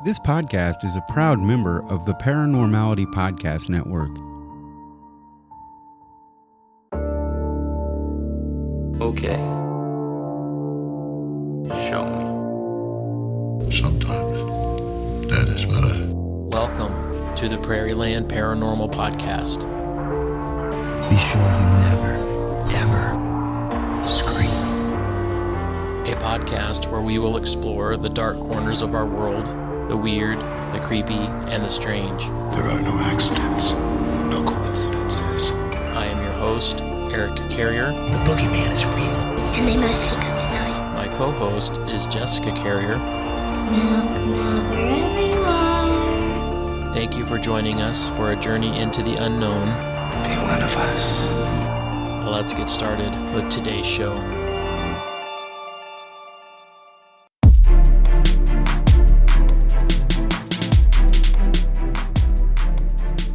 This podcast is a proud member of the Paranormality Podcast Network. Okay. Show me. Sometimes that is better. Welcome to the Prairie Land Paranormal Podcast. Be sure you never, ever scream. A podcast where we will explore the dark corners of our world, the weird, the creepy, and the strange. There are no accidents, no coincidences. I am your host, Eric Carrier. The boogeyman is real. And they mostly come at night. My co-host is Jessica Carrier. Come out, wherever you are. Thank you for joining us for a journey into the unknown. Be one of us. Let's get started with today's show.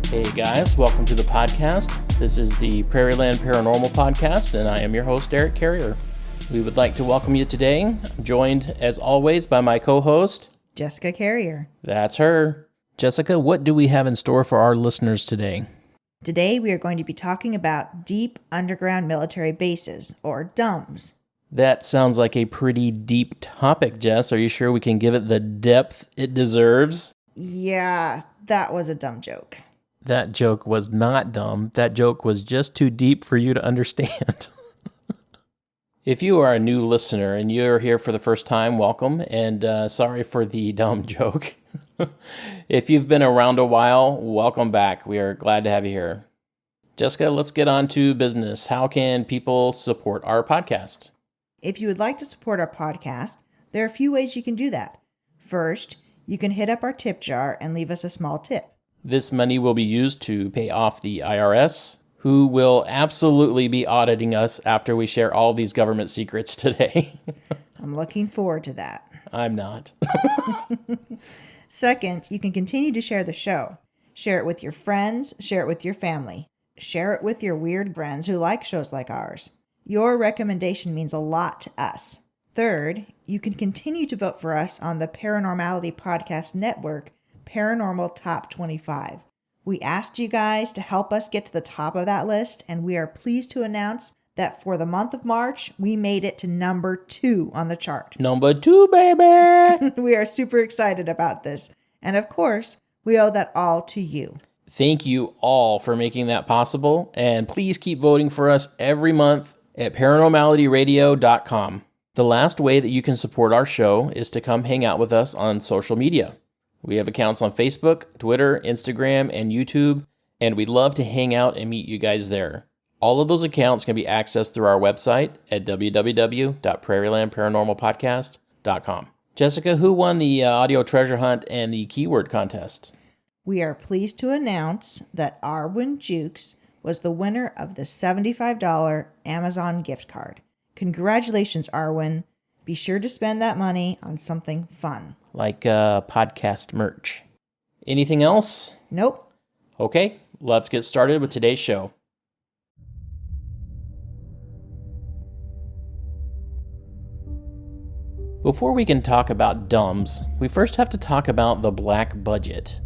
Hey guys, welcome to the podcast. This is the Prairie Land Paranormal Podcast, and I am your host, Eric Carrier. We would like to welcome you today. I'm joined, as always, by my co-host, Jessica Carrier. That's her. Jessica, what do we have in store for our listeners today? Today we are going to be talking about deep underground military bases, or DUMBs. That sounds like a pretty deep topic, Jess. Are you sure we can give it the depth it deserves? Yeah, that was a dumb joke. That joke was not dumb. That joke was just too deep for you to understand. If you are a new listener and you're here for the first time, welcome, and sorry for the dumb joke. If you've been around a while, welcome back. We are glad to have you here. Jessica, let's get on to business. How can people support our podcast? If you would like to support our podcast, there are a few ways you can do that. First, you can hit up our tip jar and leave us a small tip. This money will be used to pay off the IRS, who will absolutely be auditing us after we share all these government secrets today. I'm looking forward to that. I'm not. Second, you can continue to share the show. Share it with your friends, share it with your family. Share it with your weird friends who like shows like ours. Your recommendation means a lot to us. Third, you can continue to vote for us on the Paranormality Podcast Network Paranormal Top 25. We asked you guys to help us get to the top of that list, and we are pleased to announce that for the month of March, we made it to number 2 on the chart. Number 2, baby! We are super excited about this. And of course, we owe that all to you. Thank you all for making that possible, and please keep voting for us every month at paranormalityradio.com. The last way that you can support our show is to come hang out with us on social media. We have accounts on Facebook, Twitter, Instagram, and YouTube, and we'd love to hang out and meet you guys there. All of those accounts can be accessed through our website at www.prairielandparanormalpodcast.com. Jessica, who won the audio treasure hunt and the keyword contest? We are pleased to announce that Arwin Jukes was the winner of the $75 Amazon gift card. Congratulations, Arwin. Be sure to spend that money on something fun. Like podcast merch. Anything else? Nope. Okay, let's get started with today's show. Before we can talk about DUMBs, we first have to talk about the black budget.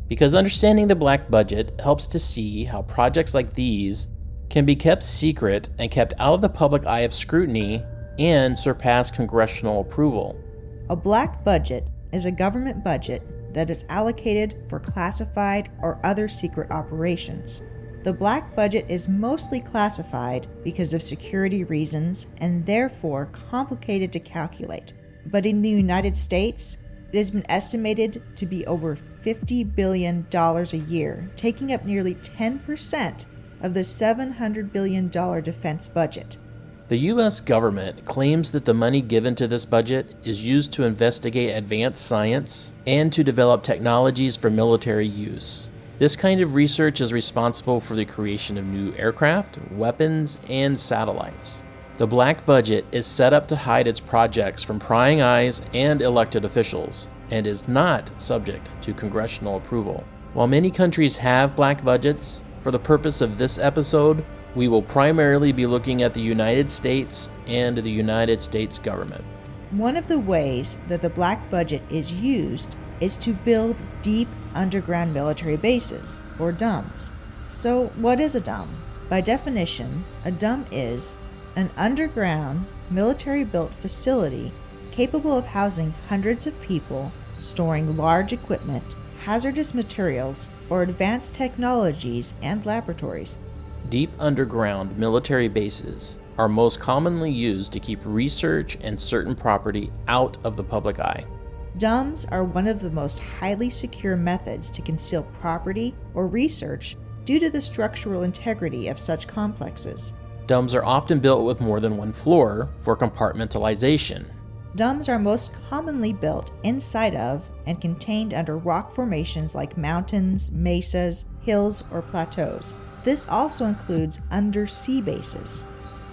Because understanding the black budget helps to see how projects like these can be kept secret and kept out of the public eye of scrutiny and surpass congressional approval. A black budget is a government budget that is allocated for classified or other secret operations. The black budget is mostly classified because of security reasons and therefore complicated to calculate. But in the United States, it has been estimated to be over $50 billion a year, taking up nearly 10% of the $700 billion defense budget. The U.S. government claims that the money given to this budget is used to investigate advanced science and to develop technologies for military use. This kind of research is responsible for the creation of new aircraft, weapons, and satellites. The black budget is set up to hide its projects from prying eyes and elected officials, and is not subject to congressional approval. While many countries have black budgets, for the purpose of this episode, we will primarily be looking at the United States and the United States government. One of the ways that the black budget is used is to build deep underground military bases, or DUMBs. So what is a DUMB? By definition, a DUMB is an underground military-built facility capable of housing hundreds of people, storing large equipment, hazardous materials, or advanced technologies and laboratories. Deep underground military bases are most commonly used to keep research and certain property out of the public eye. DUMBs are one of the most highly secure methods to conceal property or research due to the structural integrity of such complexes. DUMBs are often built with more than one floor for compartmentalization. DUMBs are most commonly built inside of and contained under rock formations like mountains, mesas, hills, or plateaus. This also includes undersea bases.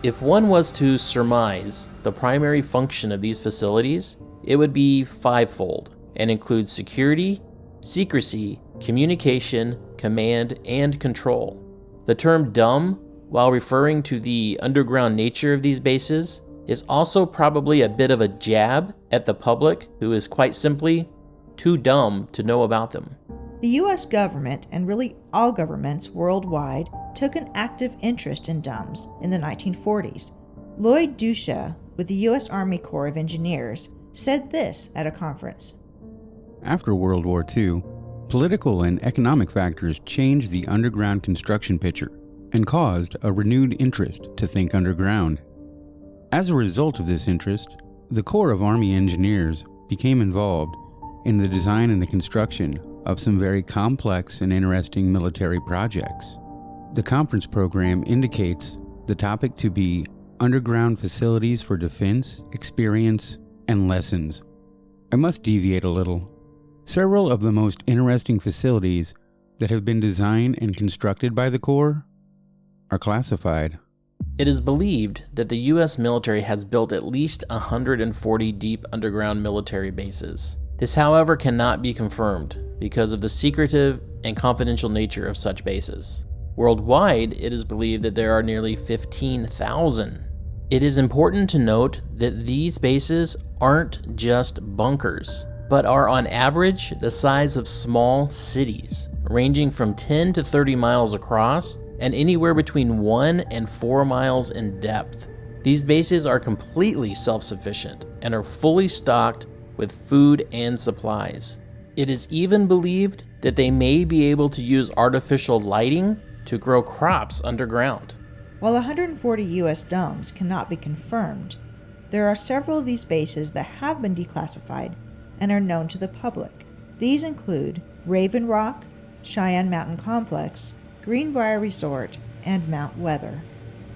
If one was to surmise the primary function of these facilities, it would be fivefold and includes security, secrecy, communication, command, and control. The term DUMB, while referring to the underground nature of these bases, is also probably a bit of a jab at the public who is quite simply too dumb to know about them. The U.S. government, and really all governments worldwide, took an active interest in DUMBs in the 1940s. Lloyd Dusha, with the U.S. Army Corps of Engineers, said this at a conference. After World War II, political and economic factors changed the underground construction picture and caused a renewed interest to think underground. As a result of this interest, the Corps of Army Engineers became involved in the design and the construction of some very complex and interesting military projects. The conference program indicates the topic to be underground facilities for defense, experience, and lessons. I must deviate a little. Several of the most interesting facilities that have been designed and constructed by the Corps are classified. It is believed that the U.S. military has built at least 140 deep underground military bases. This, however, cannot be confirmed because of the secretive and confidential nature of such bases. Worldwide, it is believed that there are nearly 15,000. It is important to note that these bases aren't just bunkers, but are on average the size of small cities, ranging from 10 to 30 miles across and anywhere between 1 and 4 miles in depth. These bases are completely self-sufficient and are fully stocked with food and supplies. It is even believed that they may be able to use artificial lighting to grow crops underground. While 140 U.S. DUMBs cannot be confirmed, there are several of these bases that have been declassified and are known to the public. These include Raven Rock, Cheyenne Mountain Complex, Greenbrier Resort, and Mount Weather.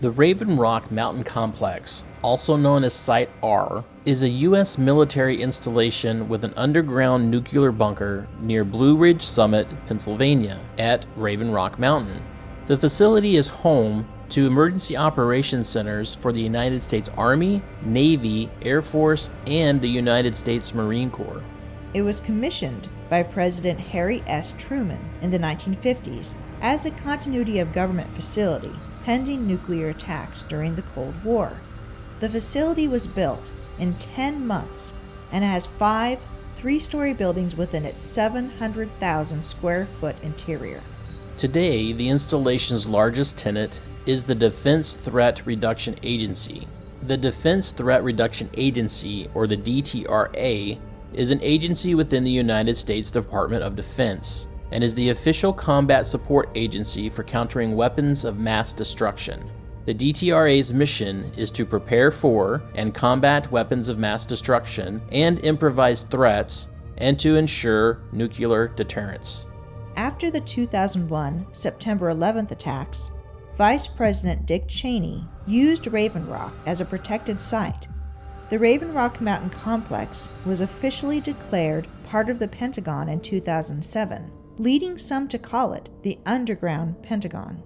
The Raven Rock Mountain Complex, also known as Site R, is a U.S. military installation with an underground nuclear bunker near Blue Ridge Summit, Pennsylvania, at Raven Rock Mountain. The facility is home to emergency operations centers for the United States Army, Navy, Air Force, and the United States Marine Corps. It was commissioned by President Harry S. Truman in the 1950s as a continuity of government facility pending nuclear attacks during the Cold War. The facility was built in 10 months and has 5 three-story buildings within its 700,000 square foot interior. Today, the installation's largest tenant is the Defense Threat Reduction Agency. The Defense Threat Reduction Agency, or the DTRA, is an agency within the United States Department of Defense and is the official combat support agency for countering weapons of mass destruction. The DTRA's mission is to prepare for and combat weapons of mass destruction and improvised threats, and to ensure nuclear deterrence. After the 2001 September 11th attacks, Vice President Dick Cheney used Raven Rock as a protected site. The Raven Rock Mountain Complex was officially declared part of the Pentagon in 2007, leading some to call it the Underground Pentagon.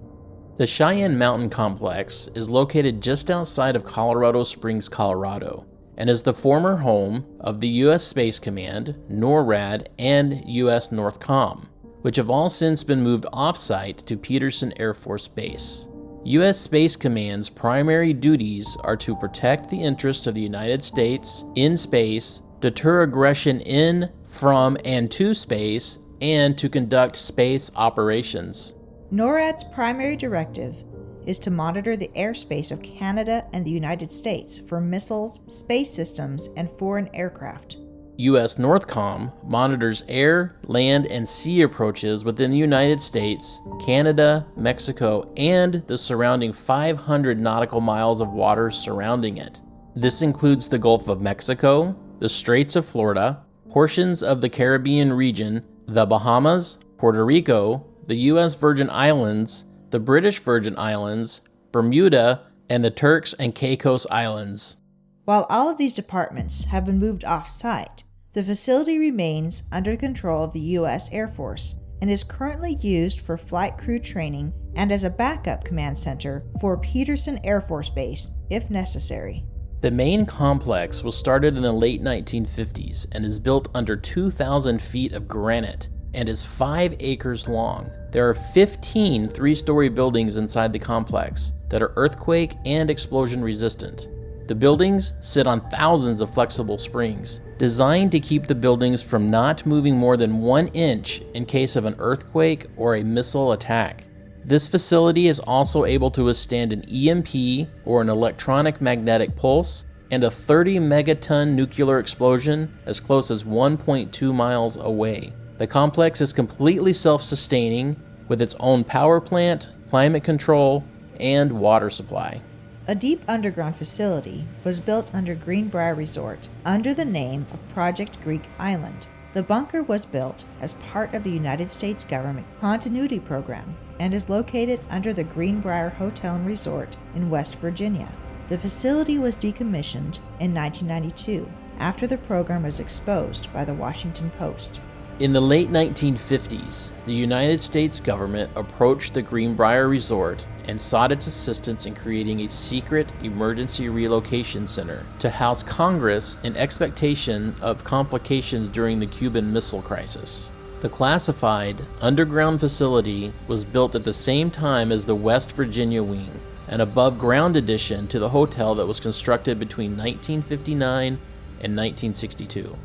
The Cheyenne Mountain Complex is located just outside of Colorado Springs, Colorado, and is the former home of the U.S. Space Command, NORAD, and U.S. NORTHCOM, which have all since been moved off-site to Peterson Air Force Base. U.S. Space Command's primary duties are to protect the interests of the United States in space, deter aggression in, from and to space, and to conduct space operations. NORAD's primary directive is to monitor the airspace of Canada and the United States for missiles, space systems, and foreign aircraft. U.S. Northcom monitors air, land, and sea approaches within the United States, Canada, Mexico, and the surrounding 500 nautical miles of water surrounding it. This includes the Gulf of Mexico, the Straits of Florida, portions of the Caribbean region, the Bahamas, Puerto Rico, the U.S. Virgin Islands, the British Virgin Islands, Bermuda, and the Turks and Caicos Islands. While all of these departments have been moved off-site, the facility remains under control of the U.S. Air Force and is currently used for flight crew training and as a backup command center for Peterson Air Force Base, if necessary. The main complex was started in the late 1950s and is built under 2,000 feet of granite and is 5 acres long. There are 15 three-story buildings inside the complex that are earthquake and explosion resistant. The buildings sit on thousands of flexible springs, designed to keep the buildings from not moving more than 1 inch in case of an earthquake or a missile attack. This facility is also able to withstand an EMP or an electronic magnetic pulse and a 30 megaton nuclear explosion as close as 1.2 miles away. The complex is completely self-sustaining with its own power plant, climate control, and water supply. A deep underground facility was built under Greenbrier Resort under the name of Project Greek Island. The bunker was built as part of the United States government continuity program and is located under the Greenbrier Hotel and Resort in West Virginia. The facility was decommissioned in 1992 after the program was exposed by the Washington Post. In the late 1950s, the United States government approached the Greenbrier Resort and sought its assistance in creating a secret emergency relocation center to house Congress in expectation of complications during the Cuban Missile Crisis. The classified underground facility was built at the same time as the West Virginia wing, an above-ground addition to the hotel that was constructed between 1959 and 1962.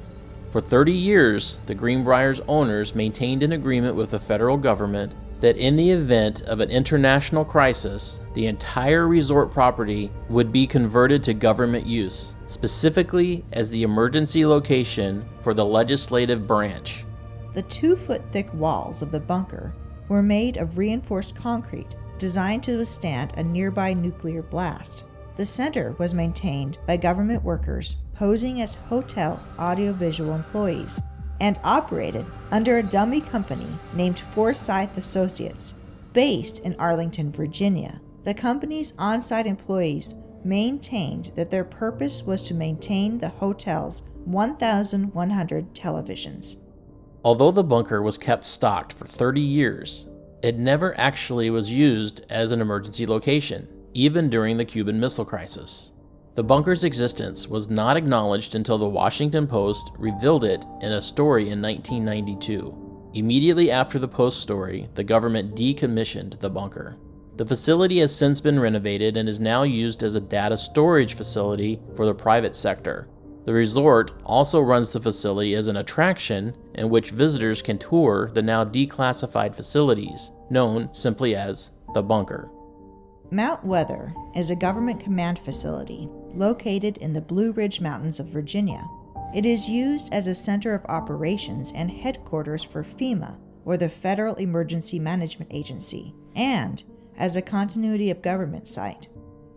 For 30 years, the Greenbrier's owners maintained an agreement with the federal government that in the event of an international crisis, the entire resort property would be converted to government use, specifically as the emergency location for the legislative branch. The 2-foot-thick walls of the bunker were made of reinforced concrete designed to withstand a nearby nuclear blast. The center was maintained by government workers posing as hotel audiovisual employees and operated under a dummy company named Forsyth Associates, based in Arlington, Virginia. The company's on-site employees maintained that their purpose was to maintain the hotel's 1,100 televisions. Although the bunker was kept stocked for 30 years, it never actually was used as an emergency location, even during the Cuban Missile Crisis. The bunker's existence was not acknowledged until the Washington Post revealed it in a story in 1992. Immediately after the Post story, the government decommissioned the bunker. The facility has since been renovated and is now used as a data storage facility for the private sector. The resort also runs the facility as an attraction in which visitors can tour the now declassified facilities, known simply as the bunker. Mount Weather is a government command facility located in the Blue Ridge Mountains of Virginia. It is used as a center of operations and headquarters for FEMA, or the Federal Emergency Management Agency, and as a continuity of government site.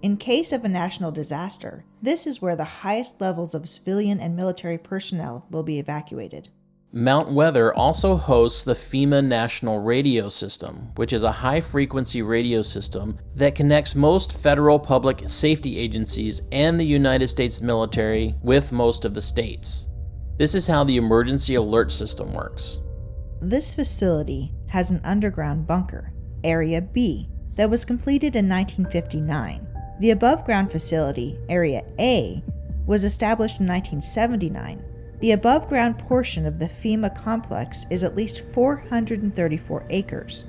In case of a national disaster, this is where the highest levels of civilian and military personnel will be evacuated. Mount Weather also hosts the FEMA National Radio System, which is a high-frequency radio system that connects most federal public safety agencies and the United States military with most of the states. This is how the emergency alert system works. This facility has an underground bunker, Area B, that was completed in 1959. The above-ground facility, Area A, was established in 1979. The above-ground portion of the FEMA complex is at least 434 acres.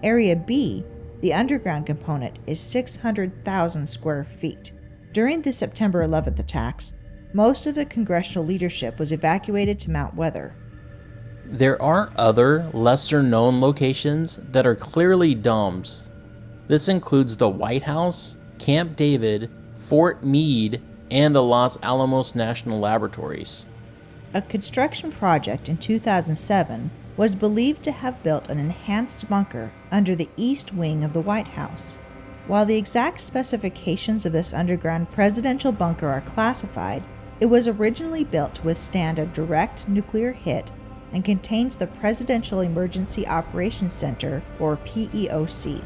Area B, the underground component, is 600,000 square feet. During the September 11th attacks, most of the congressional leadership was evacuated to Mount Weather. There are other, lesser-known locations that are clearly domes. This includes the White House, Camp David, Fort Meade, and the Los Alamos National Laboratories. A construction project in 2007 was believed to have built an enhanced bunker under the east wing of the White House. While the exact specifications of this underground presidential bunker are classified, it was originally built to withstand a direct nuclear hit and contains the Presidential Emergency Operations Center, or PEOC.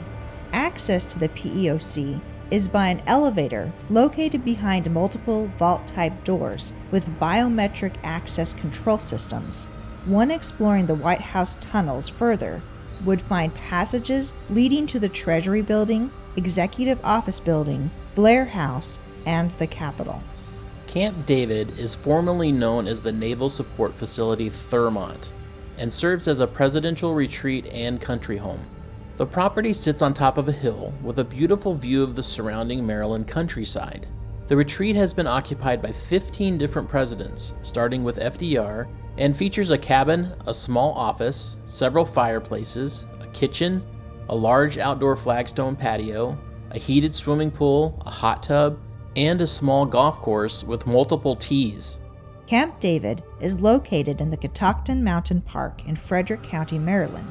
Access to the PEOC is by an elevator located behind multiple vault-type doors with biometric access control systems. One exploring the White House tunnels further would find passages leading to the Treasury Building, Executive Office Building, Blair House, and the Capitol. Camp David is formerly known as the Naval Support Facility Thurmont and serves as a presidential retreat and country home. The property sits on top of a hill with a beautiful view of the surrounding Maryland countryside. The retreat has been occupied by 15 different presidents, starting with FDR, and features a cabin, a small office, several fireplaces, a kitchen, a large outdoor flagstone patio, a heated swimming pool, a hot tub, and a small golf course with multiple tees. Camp David is located in the Catoctin Mountain Park in Frederick County, Maryland,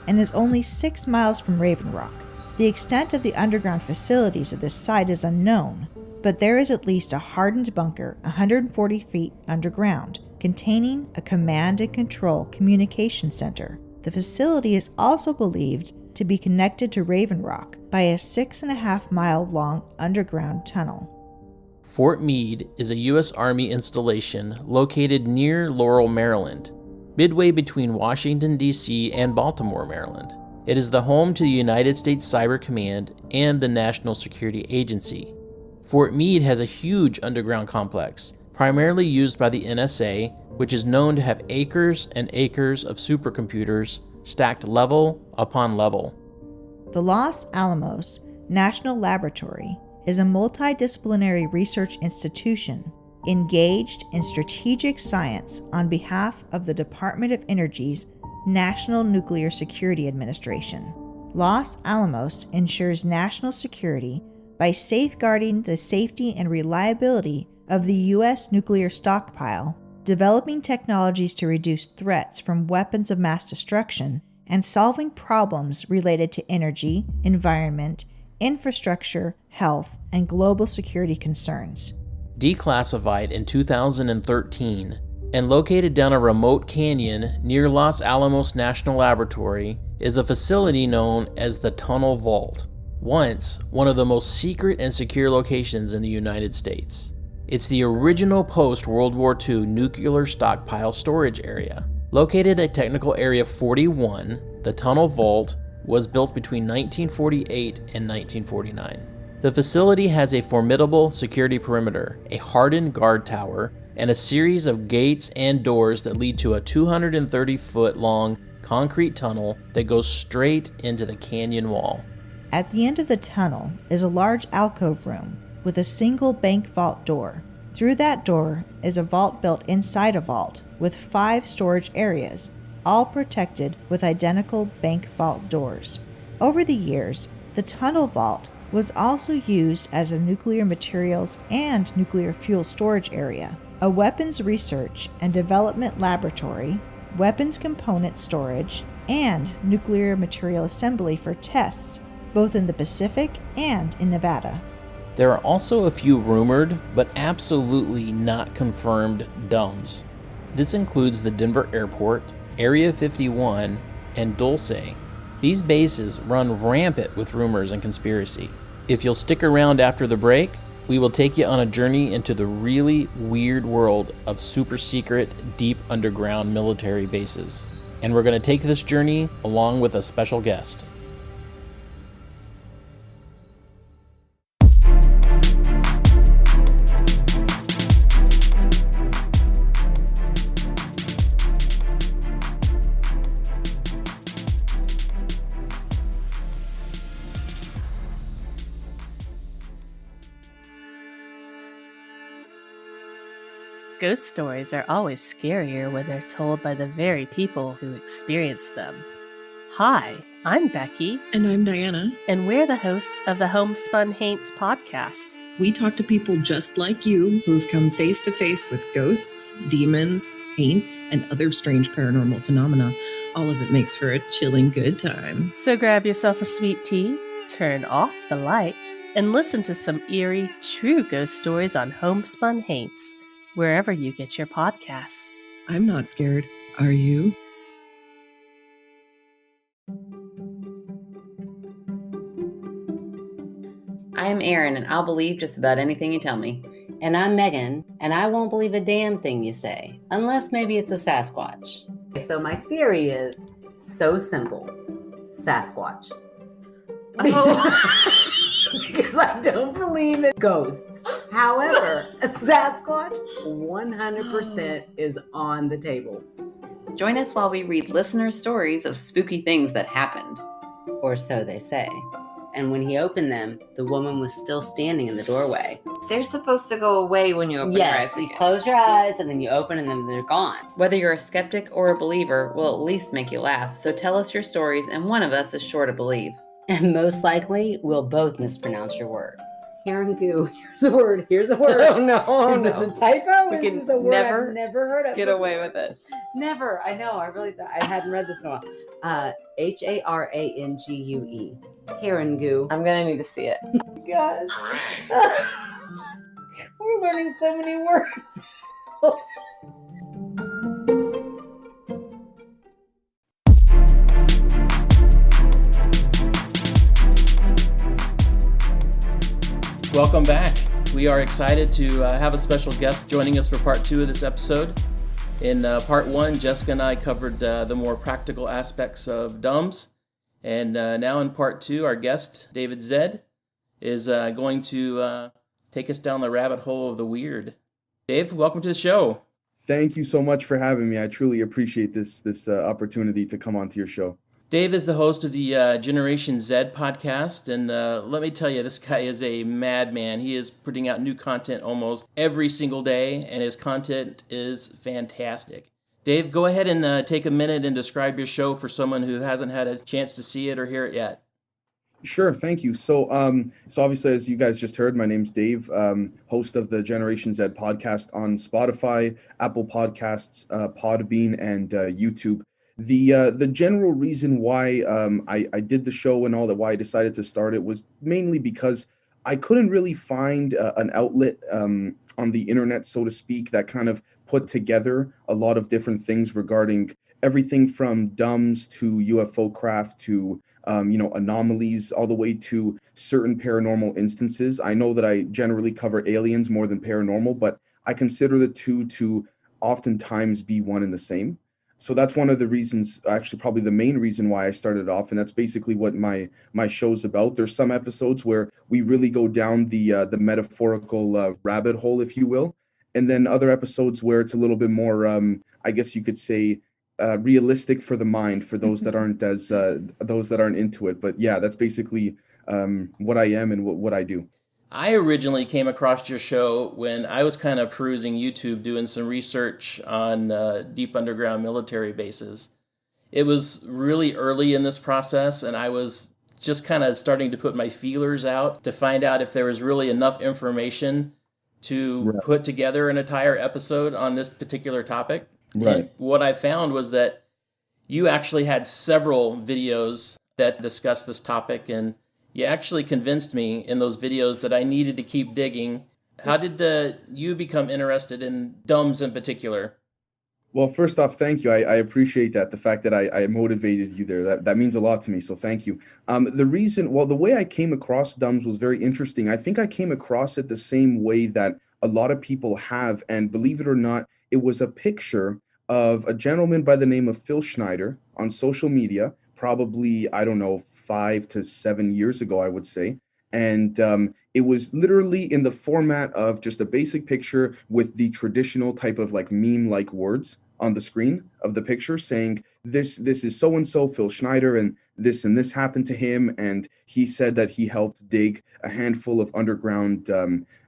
and is only 6 miles from Raven Rock. The extent of the underground facilities of this site is unknown, but there is at least a hardened bunker 140 feet underground, containing a command and control communication center. The facility is also believed to be connected to Raven Rock by a 6.5-mile long underground tunnel. Fort Meade is a U.S. Army installation located near Laurel, Maryland, midway between Washington, D.C. and Baltimore, Maryland. It is the home to the United States Cyber Command and the National Security Agency. Fort Meade has a huge underground complex, primarily used by the NSA, which is known to have acres and acres of supercomputers stacked level upon level. The Los Alamos National Laboratory is a multidisciplinary research institution engaged in strategic science on behalf of the Department of Energy's National Nuclear Security Administration. Los Alamos ensures national security by safeguarding the safety and reliability of the U.S. nuclear stockpile, developing technologies to reduce threats from weapons of mass destruction, and solving problems related to energy, environment, infrastructure, health, and global security concerns. Declassified in 2013 and located down a remote canyon near Los Alamos National Laboratory is a facility known as the Tunnel Vault, once one of the most secret and secure locations in the United States. It's the original post-World War II nuclear stockpile storage area. Located at Technical Area 41, the Tunnel Vault was built between 1948 and 1949. The facility has a formidable security perimeter, a hardened guard tower, and a series of gates and doors that lead to a 230-foot-long concrete tunnel that goes straight into the canyon wall. At the end of the tunnel is a large alcove room with a single bank vault door. Through that door is a vault built inside a vault with 5 storage areas, all protected with identical bank vault doors. Over the years, the tunnel vault was also used as a nuclear materials and nuclear fuel storage area, a weapons research and development laboratory, weapons component storage, and nuclear material assembly for tests, both in the Pacific and in Nevada. There are also a few rumored, but absolutely not confirmed, domes. This includes the Denver Airport, Area 51, and Dulce. These bases run rampant with rumors and conspiracy. If you'll stick around after the break, we will take you on a journey into the really weird world of super secret, deep underground military bases. And we're going to take this journey along with a special guest. Ghost stories are always scarier when they're told by the very people who experienced them. Hi, I'm Becky. And I'm Diana. And we're the hosts of the Homespun Haints podcast. We talk to people just like you who've come face to face with ghosts, demons, haints, and other strange paranormal phenomena. All of it makes for a chilling good time. So grab yourself a sweet tea, turn off the lights, and listen to some eerie, true ghost stories on Homespun Haints, wherever you get your podcasts. I'm not scared. Are you? I'm Erin, and I'll believe just about anything you tell me. And I'm Megan, and I won't believe a damn thing you say, unless maybe it's a Sasquatch. So my theory is so simple. Sasquatch. Because I don't believe in ghosts. However, a Sasquatch 100% is on the table. Join us while we read listener stories of spooky things that happened. Or so they say. And when he opened them, the woman was still standing in the doorway. They're supposed to go away when you open your eyes. Yes, you close your eyes and then you open and then they're gone. Whether you're a skeptic or a believer, we'll at least make you laugh. So tell us your stories, and one of us is sure to believe. And most likely, we'll both mispronounce your words. Herringoo. Here's a word. Here's a word. Oh no, Is this a typo? We Is can this a word never I've never heard of get before? away with it. Never. I know. I hadn't read this in a while. Harangue. Herringoo. I'm gonna need to see it. Gosh. We're learning so many words. Welcome back. We are excited to have a special guest joining us for part 2 of this episode. In part 1, Jessica and I covered the more practical aspects of DUMBs. And now in part 2, our guest, Dave Zed, is going to take us down the rabbit hole of the weird. Dave, welcome to the show. Thank you so much for having me. I truly appreciate this opportunity to come onto your show. Dave is the host of the Generation Zed Podcast, and let me tell you, this guy is a madman. He is putting out new content almost every single day, and his content is fantastic. Dave, go ahead and take a minute and describe your show for someone who hasn't had a chance to see it or hear it yet. Sure, thank you. So obviously, as you guys just heard, my name's Dave, host of the Generation Zed Podcast on Spotify, Apple Podcasts, Podbean, and YouTube. The general reason why I did the show and all that, why I decided to start it, was mainly because I couldn't really find an outlet on the internet, so to speak, that kind of put together a lot of different things regarding everything from DUMBs to UFO craft to anomalies, all the way to certain paranormal instances. I know that I generally cover aliens more than paranormal, but I consider the two to oftentimes be one and the same. So that's one of the reasons, actually probably the main reason why I started off, and that's basically what my show's about. There's some episodes where we really go down the metaphorical rabbit hole, if you will, and then other episodes where it's a little bit more, I guess you could say, realistic for the mind, for those that aren't into it. But yeah, that's basically what I am and what I do. I originally came across your show when I was kind of perusing YouTube, doing some research on deep underground military bases. It was really early in this process, and I was just kind of starting to put my feelers out to find out if there was really enough information to put together an entire episode on this particular topic. Right. And what I found was that you actually had several videos that discussed this topic, and you actually convinced me in those videos that I needed to keep digging. How did you become interested in DUMBs in particular? Well, first off, thank you. I appreciate that, the fact that I motivated you there. That means a lot to me, so thank you. The way I came across DUMBs was very interesting. I think I came across it the same way that a lot of people have, and believe it or not, it was a picture of a gentleman by the name of Phil Schneider on social media, probably, 5 to 7 years ago, I would say. And it was literally in the format of just a basic picture with the traditional type of like meme-like words on the screen of the picture saying, this is so-and-so, Phil Schneider, and this happened to him. And he said that he helped dig a handful of underground,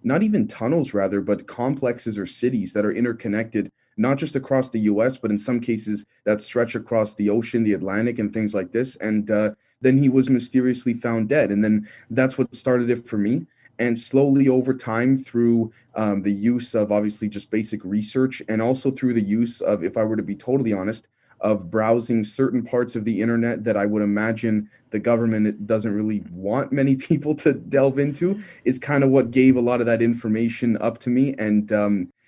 not even tunnels rather, but complexes or cities that are interconnected, not just across the US, but in some cases that stretch across the ocean, the Atlantic, and things like this. And then he was mysteriously found dead. And then that's what started it for me. And slowly over time, through the use of obviously just basic research, and also through the use of, if I were to be totally honest, of browsing certain parts of the internet that I would imagine the government doesn't really want many people to delve into, is kind of what gave a lot of that information up to me. And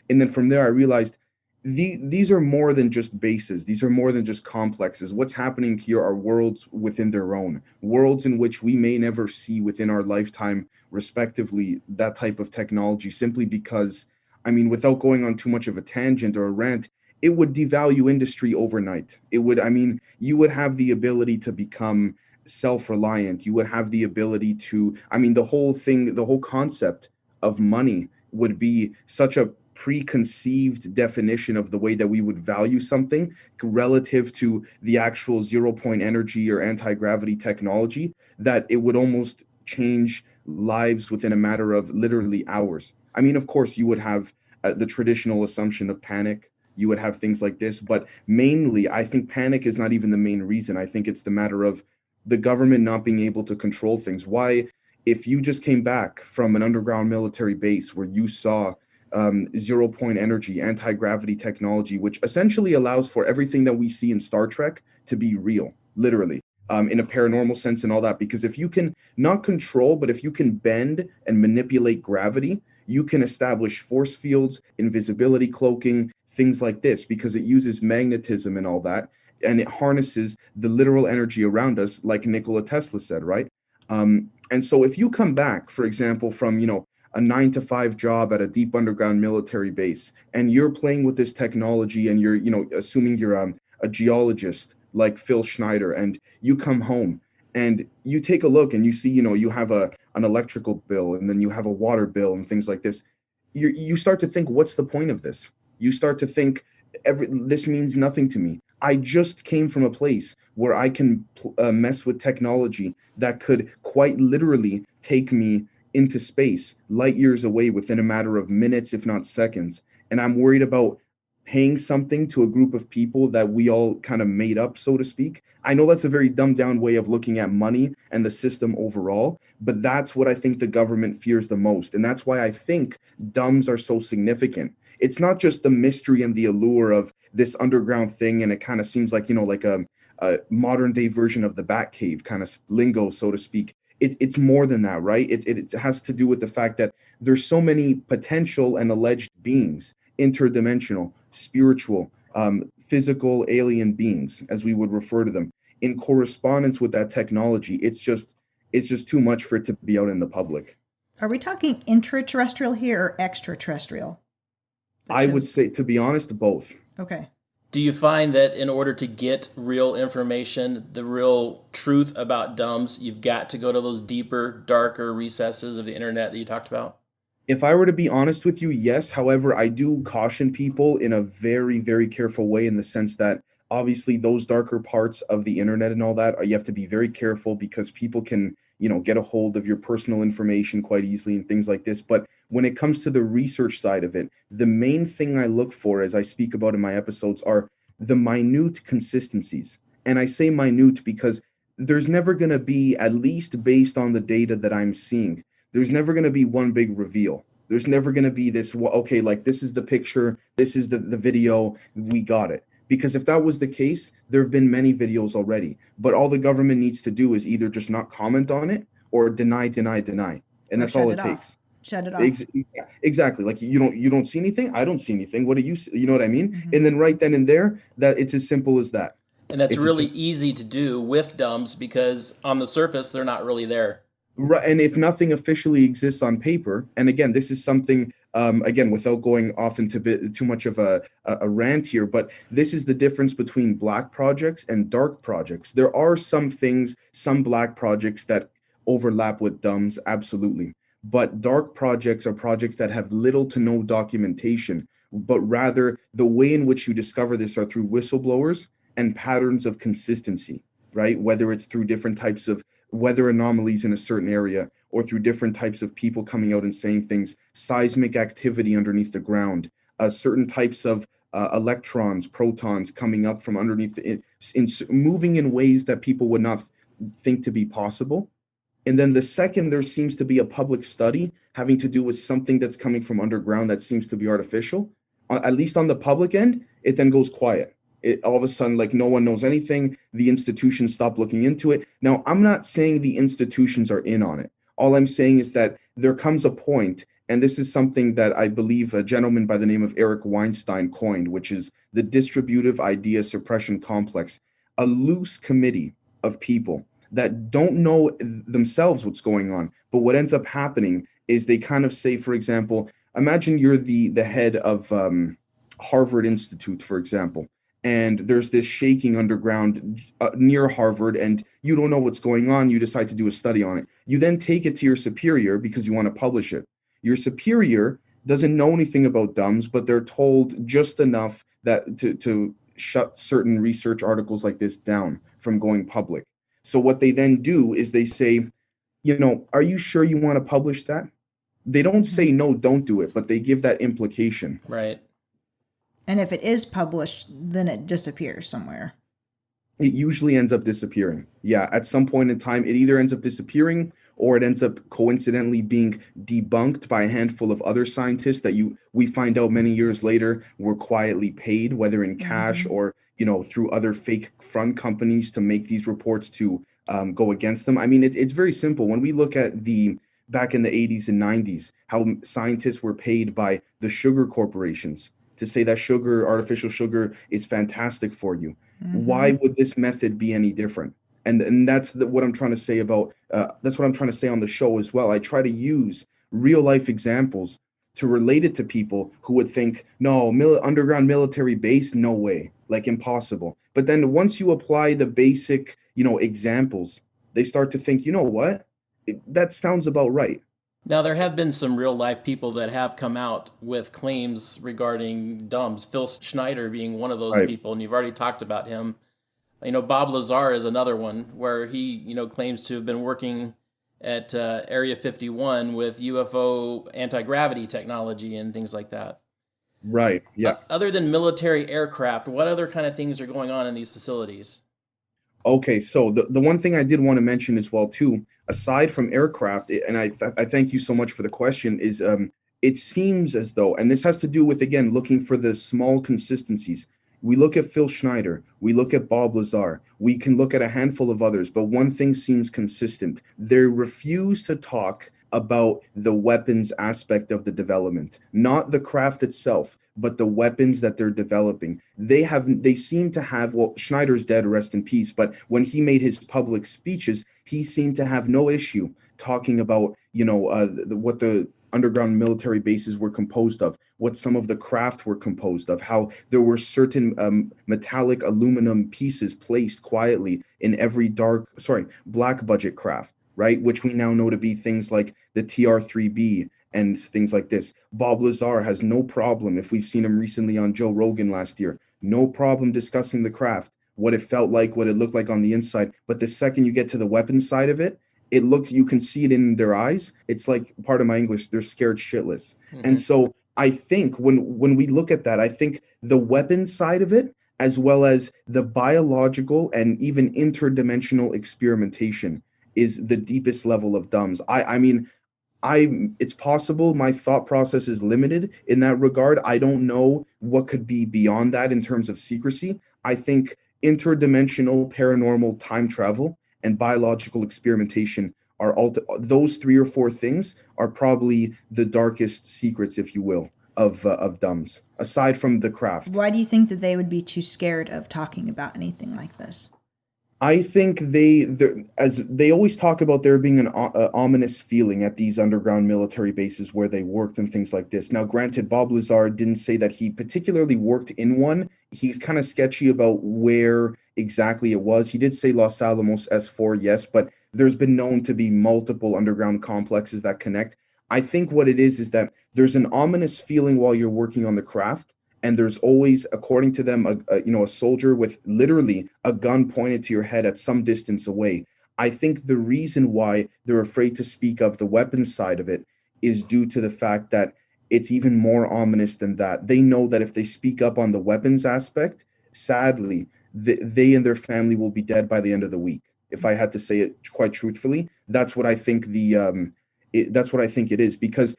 then from there, I realized these are more than just bases. These are more than just complexes. What's happening here are worlds within their own, worlds in which we may never see within our lifetime, respectively, that type of technology, simply because, I mean, without going on too much of a tangent or a rant, it would devalue industry overnight. It would, I mean, you would have the ability to become self-reliant. You would have the ability to, I mean, the whole thing, the whole concept of money would be such a preconceived definition of the way that we would value something relative to the actual 0-point energy or anti-gravity technology, that it would almost change lives within a matter of literally hours. I mean, of course, you would have the traditional assumption of panic. You would have things like this, but mainly I think panic is not even the main reason. I think it's the matter of the government not being able to control things. Why, if you just came back from an underground military base where you saw 0-point energy, anti-gravity technology, which essentially allows for everything that we see in Star Trek to be real, literally, in a paranormal sense and all that. Because if you can not control, but if you can bend and manipulate gravity, you can establish force fields, invisibility cloaking, things like this, because it uses magnetism and all that, and it harnesses the literal energy around us, like Nikola Tesla said, right? And so if you come back, for example, from, you know, a 9-to-5 job at a deep underground military base, and you're playing with this technology, and you're, you know, assuming you're a geologist like Phil Schneider, and you come home and you take a look and you see, you know, you have an electrical bill, and then you have a water bill and things like this. You start to think, what's the point of this? You start to think, this means nothing to me. I just came from a place where I can mess with technology that could quite literally take me into space, light years away within a matter of minutes, if not seconds. And I'm worried about paying something to a group of people that we all kind of made up, so to speak. I know that's a very dumbed down way of looking at money and the system overall, but that's what I think the government fears the most. And that's why I think dumbs are so significant. It's not just the mystery and the allure of this underground thing, and it kind of seems like, you know, like a modern day version of the Batcave kind of lingo, so to speak. It's more than that, right? It has to do with the fact that there's so many potential and alleged beings, interdimensional, spiritual, physical alien beings, as we would refer to them, in correspondence with that technology. It's just too much for it to be out in the public. Are we talking intraterrestrial here or extraterrestrial? I would say, to be honest, both. Okay. Do you find that in order to get real information, the real truth about dumbs, you've got to go to those deeper, darker recesses of the internet that you talked about? If I were to be honest with you, yes. However, I do caution people in a very, very careful way, in the sense that obviously those darker parts of the internet and all that, you have to be very careful, because people can, you know, get a hold of your personal information quite easily and things like this. But when it comes to the research side of it, the main thing I look for, as I speak about in my episodes, are the minute consistencies. And I say minute because there's never going to be, at least based on the data that I'm seeing, there's never going to be one big reveal. There's never going to be this, okay, like this is the picture, this is the video, we got it. Because if that was the case, there have been many videos already. But all the government needs to do is either just not comment on it or deny. And that's all it takes. Shut it off. Exactly. Like you don't see anything. I don't see anything. What do you see? You know what I mean? Mm-hmm. And then right then and there, that it's as simple as that. And that's really easy to do with dumbs, because on the surface, they're not really there. Right. And if nothing officially exists on paper, and again, this is something, again, without going off into too much of a rant here, but this is the difference between black projects and dark projects. There are some things, some black projects that overlap with dumbs, absolutely. But dark projects are projects that have little to no documentation, but rather the way in which you discover this are through whistleblowers and patterns of consistency, right? Whether it's through different types of weather anomalies in a certain area, or through different types of people coming out and saying things, seismic activity underneath the ground, certain types of electrons, protons coming up from underneath, moving in ways that people would not think to be possible. And then the second there seems to be a public study having to do with something that's coming from underground that seems to be artificial, at least on the public end, it then goes quiet. All of a sudden, like, no one knows anything. The institutions stop looking into it. Now, I'm not saying the institutions are in on it. All I'm saying is that there comes a point, and this is something that I believe a gentleman by the name of Eric Weinstein coined, which is the distributive idea suppression complex, a loose committee of people that don't know themselves what's going on. But what ends up happening is they kind of say, for example, imagine you're the head of Harvard Institute, for example, and there's this shaking underground near Harvard, and you don't know what's going on. You decide to do a study on it. You then take it to your superior because you want to publish it. Your superior doesn't know anything about DUMBs, but they're told just enough that to shut certain research articles like this down from going public. So what they then do is they say, are you sure you want to publish that? They don't say, no, don't do it, but they give that implication. Right. And if it is published, then it disappears somewhere. It usually ends up disappearing. Yeah, at some point in time, it either ends up disappearing or it ends up coincidentally being debunked by a handful of other scientists that we find out many years later were quietly paid, whether in cash or through other fake front companies to make these reports to go against them. I mean, it's very simple. When we look at back in the 80s and 90s, how scientists were paid by the sugar corporations to say that artificial sugar is fantastic for you. Why would this method be any different? And that's what I'm trying to say that's what I'm trying to say on the show as well. I try to use real life examples to relate it to people who would think, no, underground military base, no way, like impossible. But then once you apply the basic, examples, they start to think, you know what, that sounds about right. Now, there have been some real life people that have come out with claims regarding DUMBs, Phil Schneider being one of those people, and you've already talked about him. Bob Lazar is another one where he, claims to have been working at Area 51 with UFO anti-gravity technology and things like that. Right, yeah. Other than military aircraft, what other kind of things are going on in these facilities? Okay, so the one thing I did want to mention as well, too, aside from aircraft, and I thank you so much for the question, is it seems as though, and this has to do with, again, looking for the small consistencies. We look at Phil Schneider, we look at Bob Lazar, we can look at a handful of others, but one thing seems consistent. They refuse to talk about the weapons aspect of the development, not the craft itself, but the weapons that they're developing. They seem to have, well, Schneider's dead, rest in peace, but when he made his public speeches, he seemed to have no issue talking about, what the underground military bases were composed of, what some of the craft were composed of, how there were certain metallic aluminum pieces placed quietly in every black budget craft, right? Which we now know to be things like the TR-3B and things like this. Bob Lazar has no problem, if we've seen him recently on Joe Rogan last year, no problem discussing the craft, what it felt like, what it looked like on the inside. But the second you get to the weapons side of it, you can see it in their eyes. It's like, part of my English, they're scared shitless. And so I think when we look at that, I think the weapons side of it, as well as the biological and even interdimensional experimentation, is the deepest level of DUMBs. I mean, it's possible my thought process is limited in that regard. I don't know what could be beyond that in terms of secrecy. I think interdimensional paranormal time travel and biological experimentation are those 3 or 4 things are probably the darkest secrets, if you will, of DUMBs, aside from the craft. Why do you think that they would be too scared of talking about anything like this? I think as they always talk about there being an ominous feeling at these underground military bases where they worked and things like this. Now, granted, Bob Lazar didn't say that he particularly worked in one. He's kind of sketchy about where exactly it was. He did say Los Alamos S4, yes, but there's been known to be multiple underground complexes that connect. I think what it is that there's an ominous feeling while you're working on the craft, and there's always, according to them, a soldier with literally a gun pointed to your head at some distance away. I think the reason why they're afraid to speak of the weapons side of it is due to the fact that it's even more ominous than that. They know that if they speak up on the weapons aspect, sadly, they and their family will be dead by the end of the week. If I had to say it quite truthfully, that's what I think that's what I think it is, because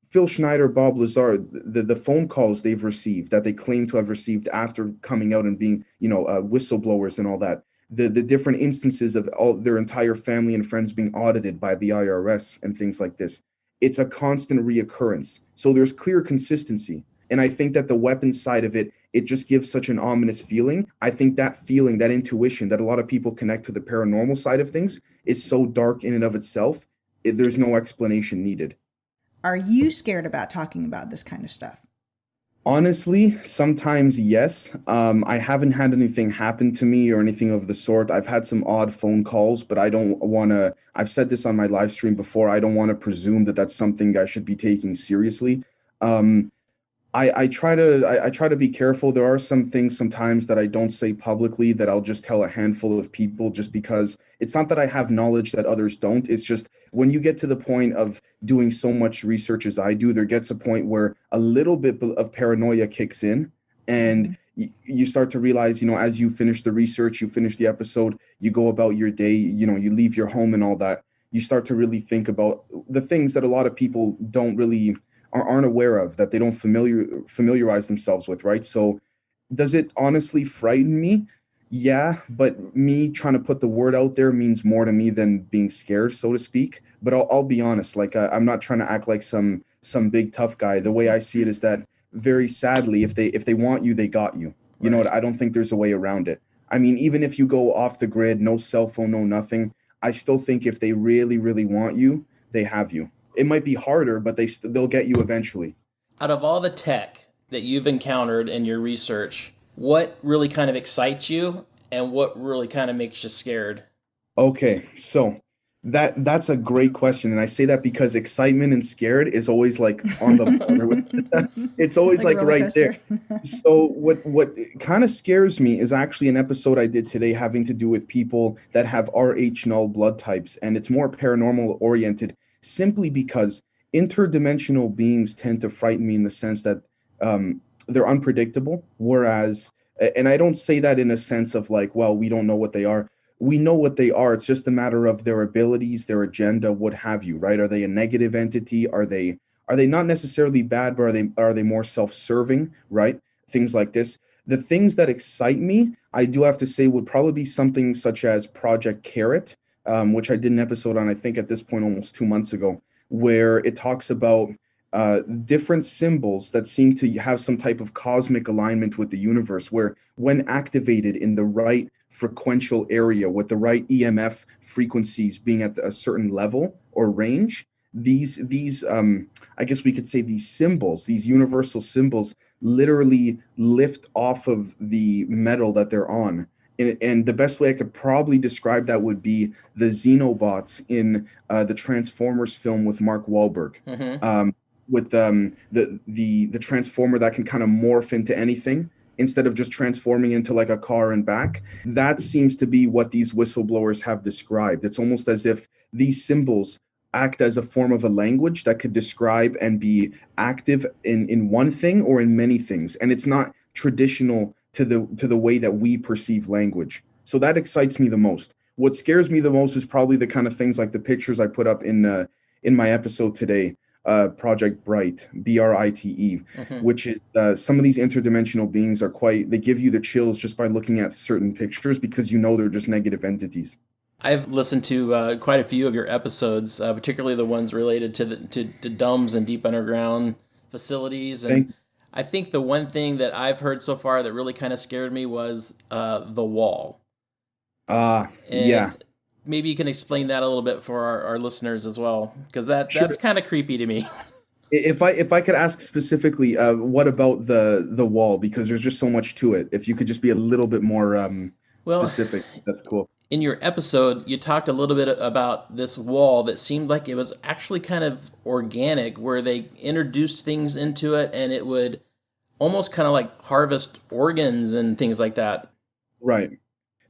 Phil Schneider, Bob Lazar, the phone calls they've received that they claim to have received after coming out and being, whistleblowers and all that, the different instances of all their entire family and friends being audited by the IRS and things like this. It's a constant reoccurrence. So there's clear consistency. And I think that the weapons side of it, it just gives such an ominous feeling. I think that feeling, that intuition that a lot of people connect to the paranormal side of things is so dark in and of itself. There's no explanation needed. Are you scared about talking about this kind of stuff? Honestly, sometimes yes. I haven't had anything happen to me or anything of the sort. I've had some odd phone calls, but I don't want to, I've said this on my live stream before, I don't want to presume that that's something I should be taking seriously. I try to be careful. There are some things sometimes that I don't say publicly that I'll just tell a handful of people, just because it's not that I have knowledge that others don't. It's just when you get to the point of doing so much research as I do, there gets a point where a little bit of paranoia kicks in, and you start to realize, as you finish the research, you finish the episode, you go about your day, you leave your home and all that, you start to really think about the things that a lot of people aren't aware of, that they don't familiarize themselves with, right? So does it honestly frighten me? Yeah, but me trying to put the word out there means more to me than being scared, so to speak. But I'll be honest, I'm not trying to act like some big tough guy. The way I see it is that, very sadly, if they want you, they got you. You know what? I don't think there's a way around it. I mean, even if you go off the grid, no cell phone, no nothing, I still think if they really, really want you, they have you. It might be harder, but they'll get you eventually. Out of all the tech that you've encountered in your research, what really kind of excites you and what really kind of makes you scared? Okay, so that's a great question. And I say that because excitement and scared is always like on the border. It's always like right there. So what kind of scares me is actually an episode I did today having to do with people that have Rh null blood types. And it's more paranormal oriented, simply because interdimensional beings tend to frighten me in the sense that they're unpredictable. Whereas, and I don't say that in a sense of like, well, we don't know what they are. We know what they are. It's just a matter of their abilities, their agenda, what have you, right? Are they a negative entity? Are they not necessarily bad, but are they more self-serving, right? Things like this. The things that excite me, I do have to say, would probably be something such as Project Carrot, which I did an episode on, I think at this point almost 2 months ago, where it talks about different symbols that seem to have some type of cosmic alignment with the universe, where when activated in the right frequential area with the right EMF frequencies being at a certain level or range, these I guess we could say these symbols, these universal symbols, literally lift off of the metal that they're on. And the best way I could probably describe that would be the Xenobots in the Transformers film with Mark Wahlberg. Mm-hmm. With the Transformer that can kind of morph into anything instead of just transforming into like a car and back. That seems to be what these whistleblowers have described. It's almost as if these symbols act as a form of a language that could describe and be active in one thing or in many things. And it's not traditional to the way that we perceive language. So that excites me the most. What scares me the most is probably the kind of things like the pictures I put up in my episode today, Project Bright, BRITE, mm-hmm. which is some of these interdimensional beings they give you the chills just by looking at certain pictures, because they're just negative entities. I've listened to quite a few of your episodes, particularly the ones related to DUMBs and deep underground facilities. And I think the one thing that I've heard so far that really kind of scared me was the wall. Yeah. Maybe you can explain that a little bit for our listeners as well, because that's kind of creepy to me. If I could ask specifically, what about the wall? Because there's just so much to it. If you could just be a little bit more specific, that's cool. In your episode, you talked a little bit about this wall that seemed like it was actually kind of organic, where they introduced things into it and it would almost kind of like harvest organs and things like that. Right.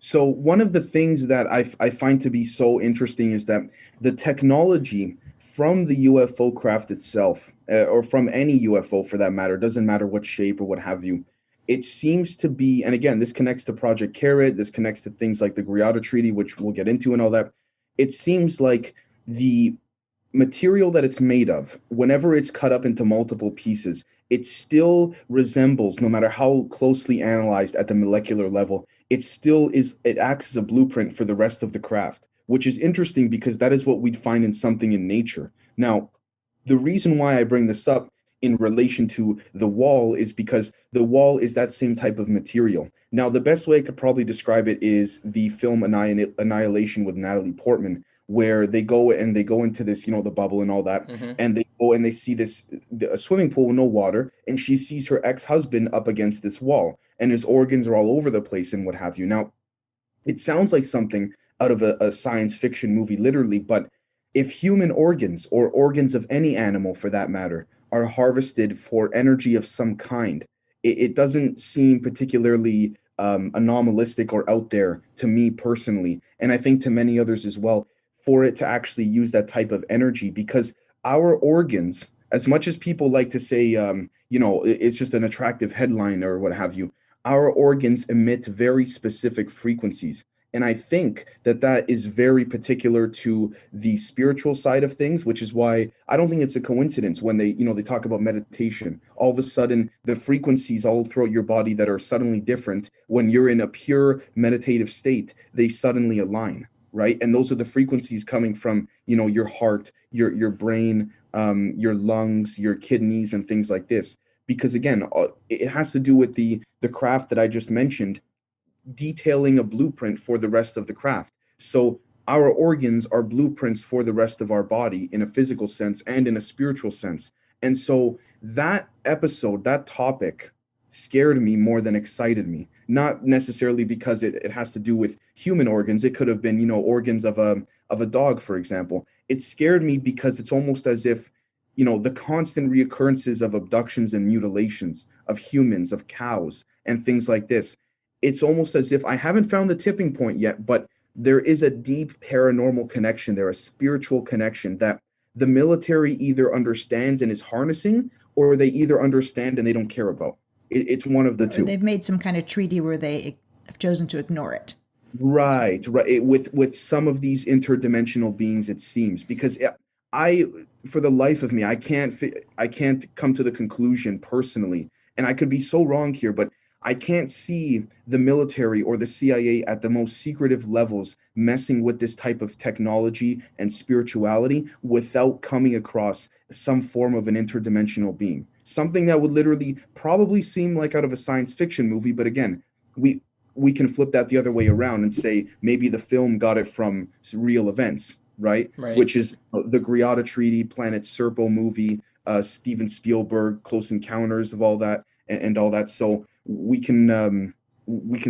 So one of the things that I find to be so interesting is that the technology from the UFO craft itself, or from any UFO for that matter, doesn't matter what shape or what have you, it seems to be, and again, this connects to Project Carrot, this connects to things like the Greada Treaty, which we'll get into and all that. It seems like the material that it's made of, whenever it's cut up into multiple pieces, it still resembles, no matter how closely analyzed at the molecular level, it acts as a blueprint for the rest of the craft, which is interesting because that is what we'd find in something in nature. Now, the reason why I bring this up in relation to the wall is because the wall is that same type of material. Now, the best way I could probably describe it is the film Annihilation with Natalie Portman, where they go into this, the bubble and all that, and they go and they see a swimming pool with no water, and she sees her ex-husband up against this wall, and his organs are all over the place and what have you. Now, it sounds like something out of a science fiction movie, literally, but if human organs, or organs of any animal for that matter, are harvested for energy of some kind, it doesn't seem particularly anomalistic or out there to me personally, and I think to many others as well, for it to actually use that type of energy, because our organs, as much as people like to say, it's just an attractive headline or what have you, our organs emit very specific frequencies. And I think that is very particular to the spiritual side of things, which is why I don't think it's a coincidence when they talk about meditation. All of a sudden, the frequencies all throughout your body that are suddenly different, when you're in a pure meditative state, they suddenly align, right? And those are the frequencies coming from, your heart, your brain, your lungs, your kidneys, and things like this. Because again, it has to do with the craft that I just mentioned, detailing a blueprint for the rest of the craft. So our organs are blueprints for the rest of our body in a physical sense and in a spiritual sense. And so that episode, that topic, scared me more than excited me. Not necessarily because it has to do with human organs. It could have been, organs of a dog, for example. It scared me because it's almost as if, the constant reoccurrences of abductions and mutilations of humans, of cows, and things like this. It's almost as if I haven't found the tipping point yet, but there is a deep paranormal connection there, a spiritual connection that the military either understands and is harnessing, or they either understand and they don't care about. It's one of the two. They've made some kind of treaty where they have chosen to ignore it. Right. With some of these interdimensional beings, it seems, because for the life of me, I can't come to the conclusion personally, and I could be so wrong here, but I can't see the military or the CIA at the most secretive levels messing with this type of technology and spirituality without coming across some form of an interdimensional being. Something that would literally probably seem like out of a science fiction movie, but again, we can flip that the other way around and say maybe the film got it from real events, right? Which is the Greada Treaty, Planet Serpo movie, Steven Spielberg, Close Encounters of all that, and all that. So we can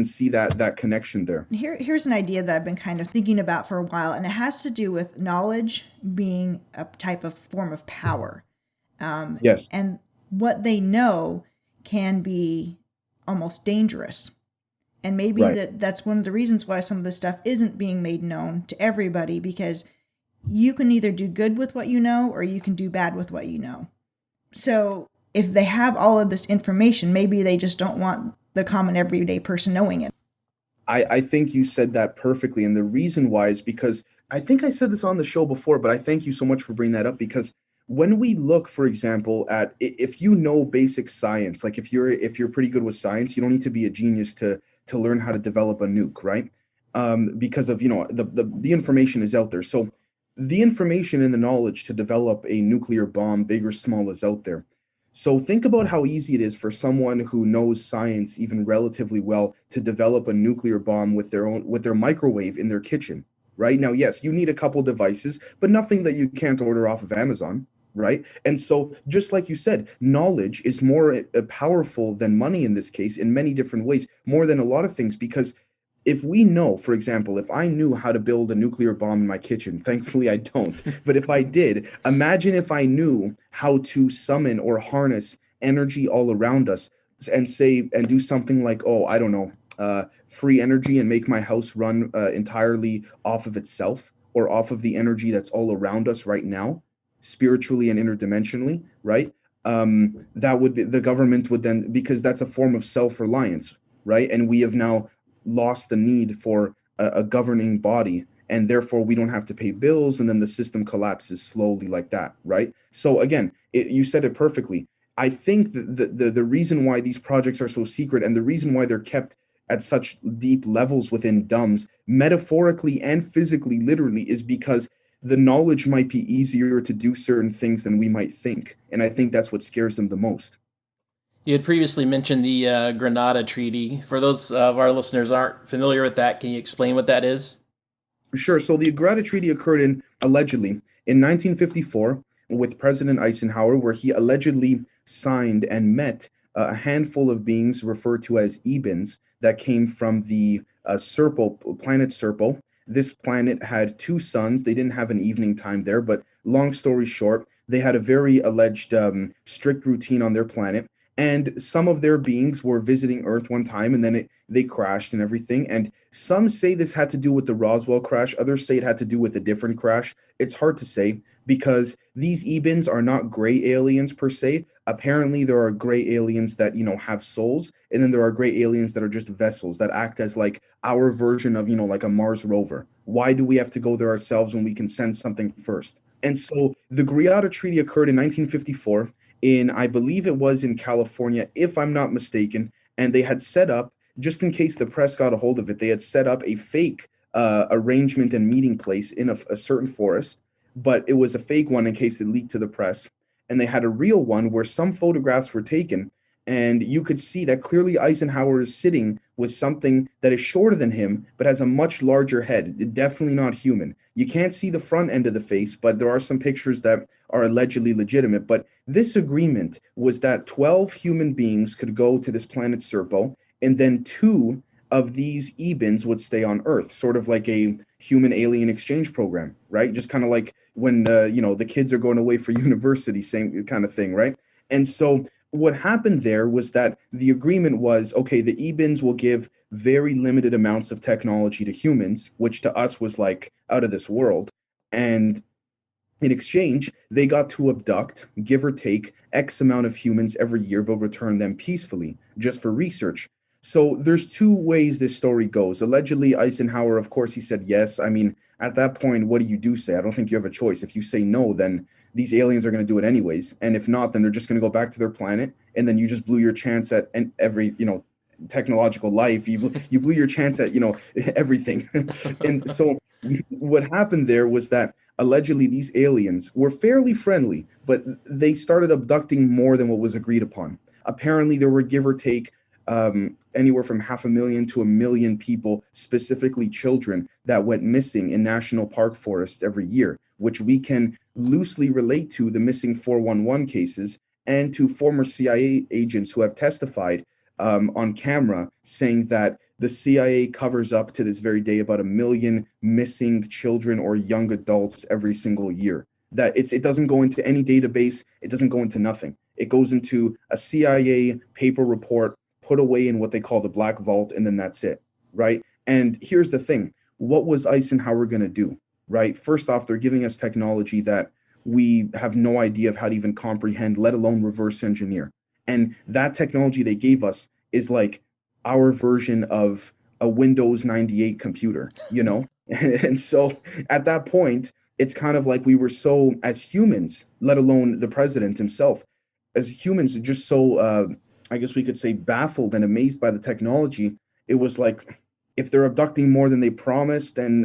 see that connection there. Here's an idea that I've been kind of thinking about for a while, and it has to do with knowledge being a type of form of power. Yes. And what they know can be almost dangerous. And maybe that's one of the reasons why some of this stuff isn't being made known to everybody, because you can either do good with what you know or you can do bad with what you know. So if they have all of this information, maybe they just don't want the common everyday person knowing it. I think you said that perfectly. And the reason why is because I think I said this on the show before, but I thank you so much for bringing that up, because when we look, for example, at if you know basic science, like if you're pretty good with science, you don't need to be a genius to learn how to develop a nuke, right? Because of, the information is out there. So the information and the knowledge to develop a nuclear bomb, big or small, is out there. So think about how easy it is for someone who knows science even relatively well to develop a nuclear bomb with their microwave in their kitchen, right? Now, yes, you need a couple devices, but nothing that you can't order off of Amazon, right? And so just like you said, knowledge is more powerful than money in this case in many different ways, more than a lot of things, because if we know, for example, if I knew how to build a nuclear bomb in my kitchen, thankfully I don't, but if I did, imagine if I knew how to summon or harness energy all around us and say, and do something like, oh, I don't know, free energy and make my house run entirely off of itself or off of the energy that's all around us right now, spiritually and interdimensionally, right? That would be, the government would then, because that's a form of self-reliance, right? And we have now lost the need for a governing body, and therefore we don't have to pay bills, and then the system collapses slowly like that, right? So again, you said it perfectly. I think that the reason why these projects are so secret, and the reason why they're kept at such deep levels within DUMBs, metaphorically and physically, literally, is because the knowledge might be easier to do certain things than we might think. And I think that's what scares them the most. You had previously mentioned the Granada Treaty. For those of our listeners who aren't familiar with that, can you explain what that is? Sure. So the Granada Treaty occurred allegedly in 1954 with President Eisenhower, where he allegedly signed and met a handful of beings referred to as Ebens that came from the planet Serpo. This planet had 2 suns. They didn't have an evening time there, but long story short, they had a very alleged strict routine on their planet. And some of their beings were visiting Earth one time, and then they crashed and everything. And some say this had to do with the Roswell crash. Others say it had to do with a different crash. It's hard to say because these Ebens are not gray aliens per se. Apparently, there are gray aliens that, have souls. And then there are gray aliens that are just vessels that act as like our version of, like a Mars rover. Why do we have to go there ourselves when we can send something first? And so the Granada Treaty occurred in 1954. I believe it was in California, if I'm not mistaken, and they had set up, just in case the press got a hold of it, they had set up a fake arrangement and meeting place in a certain forest, but it was a fake one in case it leaked to the press. And they had a real one where some photographs were taken, and you could see that clearly Eisenhower is sitting with something that is shorter than him, but has a much larger head, definitely not human. You can't see the front end of the face, but there are some pictures that are allegedly legitimate. But this agreement was that 12 human beings could go to this planet Serpo, and then 2 of these Ebens would stay on Earth, sort of like a human alien exchange program, right? Just kind of like when, the kids are going away for university, same kind of thing, right? And so what happened there was that the agreement was, okay, the Ebens will give very limited amounts of technology to humans, which to us was like out of this world. And in exchange, they got to abduct, give or take, X amount of humans every year, but return them peacefully, just for research. So there's 2 ways this story goes. Allegedly, Eisenhower, of course, he said yes. I mean, at that point, what do you say? I don't think you have a choice. If you say no, then these aliens are going to do it anyways. And if not, then they're just going to go back to their planet. And then you just blew your chance at every, technological life. You blew your chance at, everything. And so what happened there was that allegedly these aliens were fairly friendly, but they started abducting more than what was agreed upon. Apparently, there were, give or take, anywhere from 500,000 to 1 million people, specifically children, that went missing in national park forests every year, which we can loosely relate to the missing 411 cases and to former CIA agents who have testified on camera saying that the CIA covers up to this very day about 1 million missing children or young adults every single year. That it doesn't go into any database. It doesn't go into nothing. It goes into a CIA paper report put away in what they call the black vault, and then that's it, right? And here's the thing. What was Eisenhower going to do, right? First off, they're giving us technology that we have no idea of how to even comprehend, let alone reverse engineer. And that technology they gave us is like our version of a Windows 98 computer, And so at that point, it's kind of like we were so, as humans, let alone the president himself, as humans, just so, I guess we could say, baffled and amazed by the technology. It was like, if they're abducting more than they promised and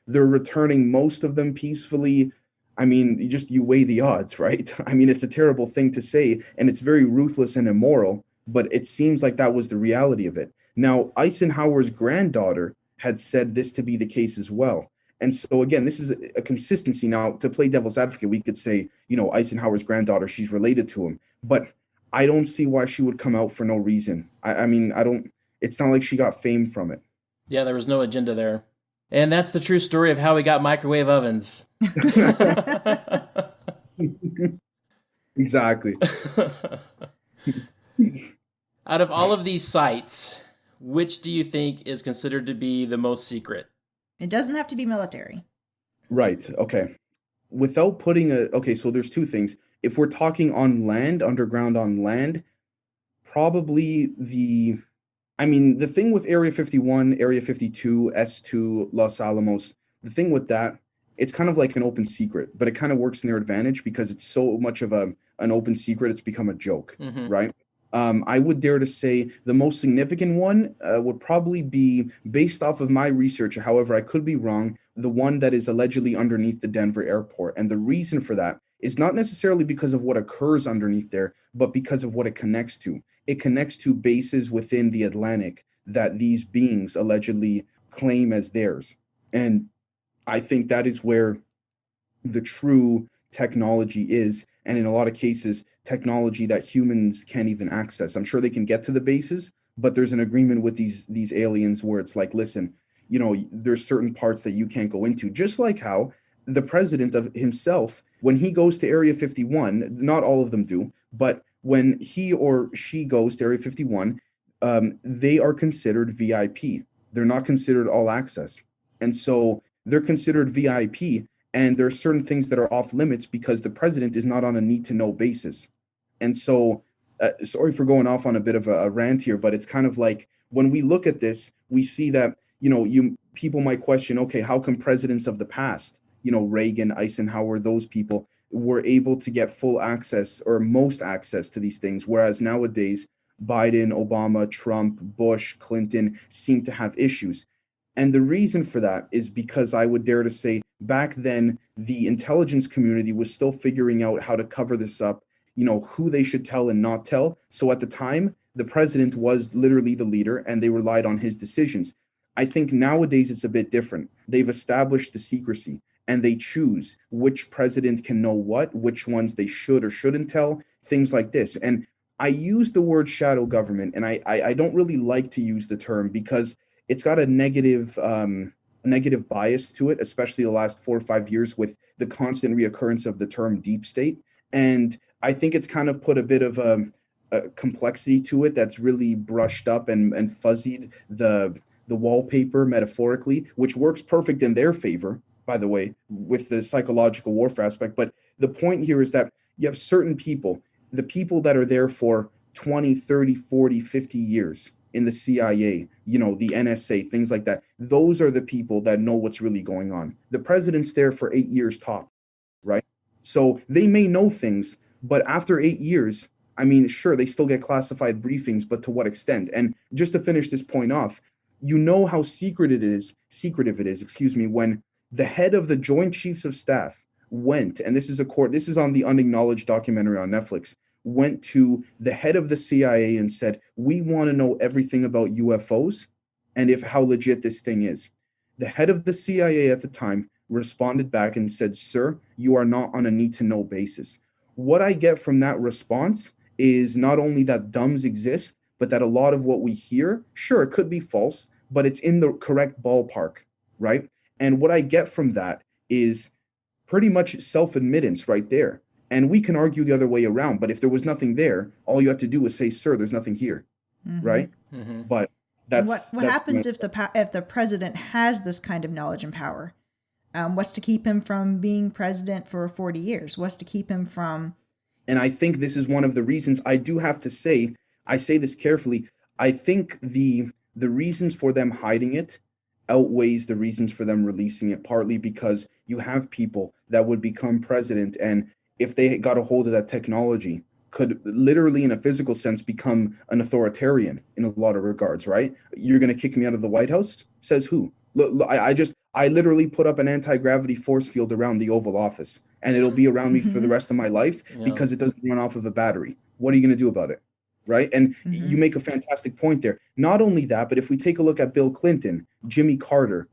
they're returning most of them peacefully, I mean, you weigh the odds, right? I mean, it's a terrible thing to say, and it's very ruthless and immoral, but it seems like that was the reality of it. Now, Eisenhower's granddaughter had said this to be the case as well. And so, again, this is a consistency. Now, to play devil's advocate, we could say, Eisenhower's granddaughter, she's related to him. But I don't see why she would come out for no reason. I mean, it's not like she got fame from it. Yeah, there was no agenda there. And that's the true story of how we got microwave ovens. Exactly. Out of all of these sites, which do you think is considered to be the most secret? It doesn't have to be military. Right. Okay. Without putting okay, so there's two things. If we're talking on land, underground on land, probably the thing with Area 51, Area 52, S2, Los Alamos, the thing with that, it's kind of like an open secret, but it kind of works in their advantage because it's so much of an open secret, it's become a joke, right? I would dare to say the most significant one would probably be, based off of my research, however, I could be wrong, the one that is allegedly underneath the Denver airport. And the reason for that is not necessarily because of what occurs underneath there, but because of what it connects to. It connects to bases within the Atlantic that these beings allegedly claim as theirs. And I think that is where the true technology is. And in a lot of cases, technology that humans can't even access. I'm sure they can get to the bases, but there's an agreement with these aliens where it's like, listen, there's certain parts that you can't go into. Just like how the president of himself, when he goes to Area 51, not all of them do, but when he or she goes to Area 51, they are considered VIP. They're not considered all access. And so they're considered VIP, and there are certain things that are off limits because the president is not on a need to know basis. And so, sorry for going off on a bit of a rant here, but it's kind of like when we look at this, we see that, people might question, okay, how come presidents of the past, Reagan, Eisenhower, those people were able to get full access or most access to these things, whereas nowadays Biden, Obama, Trump, Bush, Clinton seem to have issues. And the reason for that is because I would dare to say back then, the intelligence community was still figuring out how to cover this up, who they should tell and not tell. So at the time, the president was literally the leader and they relied on his decisions. I think nowadays it's a bit different. They've established the secrecy and they choose which president can know what, which ones they should or shouldn't tell, things like this. And I use the word shadow government, and I don't really like to use the term because it's got a negative bias to it, especially the last 4 or 5 years with the constant reoccurrence of the term deep state. And I think it's kind of put a bit of a complexity to it that's really brushed up and fuzzied the wallpaper metaphorically, which works perfect in their favor, by the way, with the psychological warfare aspect. But the point here is that you have certain people, the people that are there for 20, 30, 40, 50 years in the CIA, the NSA, things like that. Those are the people that know what's really going on. The president's there for 8 years top, right? So they may know things, but after 8 years, sure, they still get classified briefings, but to what extent? And just to finish this point off, how secretive it is, when the head of the Joint Chiefs of Staff went, and this is on the Unacknowledged documentary on Netflix, went to the head of the CIA and said, we want to know everything about UFOs and how legit this thing is. The head of the CIA at the time responded back and said, sir, you are not on a need to know basis. What I get from that response is not only that dumbs exist, but that a lot of what we hear, sure, it could be false, but it's in the correct ballpark, right? And what I get from that is pretty much self-admittance right there. And we can argue the other way around, but if there was nothing there, all you have to do is say, sir, there's nothing here, right? But that's what happens if the president has this kind of knowledge and power? What's to keep him from being president for 40 years? What's to keep him from? And I think this is one of the reasons. I do have to say, I say this carefully, I think the reasons for them hiding it outweighs the reasons for them releasing it, partly because you have people that would become president, and if they got a hold of that technology, could literally in a physical sense become an authoritarian in a lot of regards, right? You're going to kick me out of the White House? Says who? Look, I literally put up an anti-gravity force field around the Oval Office, and it'll be around me for the rest of my life because it doesn't run off of a battery. What are you going to do about it? Right? And you make a fantastic point there. Not only that, but if we take a look at Bill Clinton, Jimmy Carter,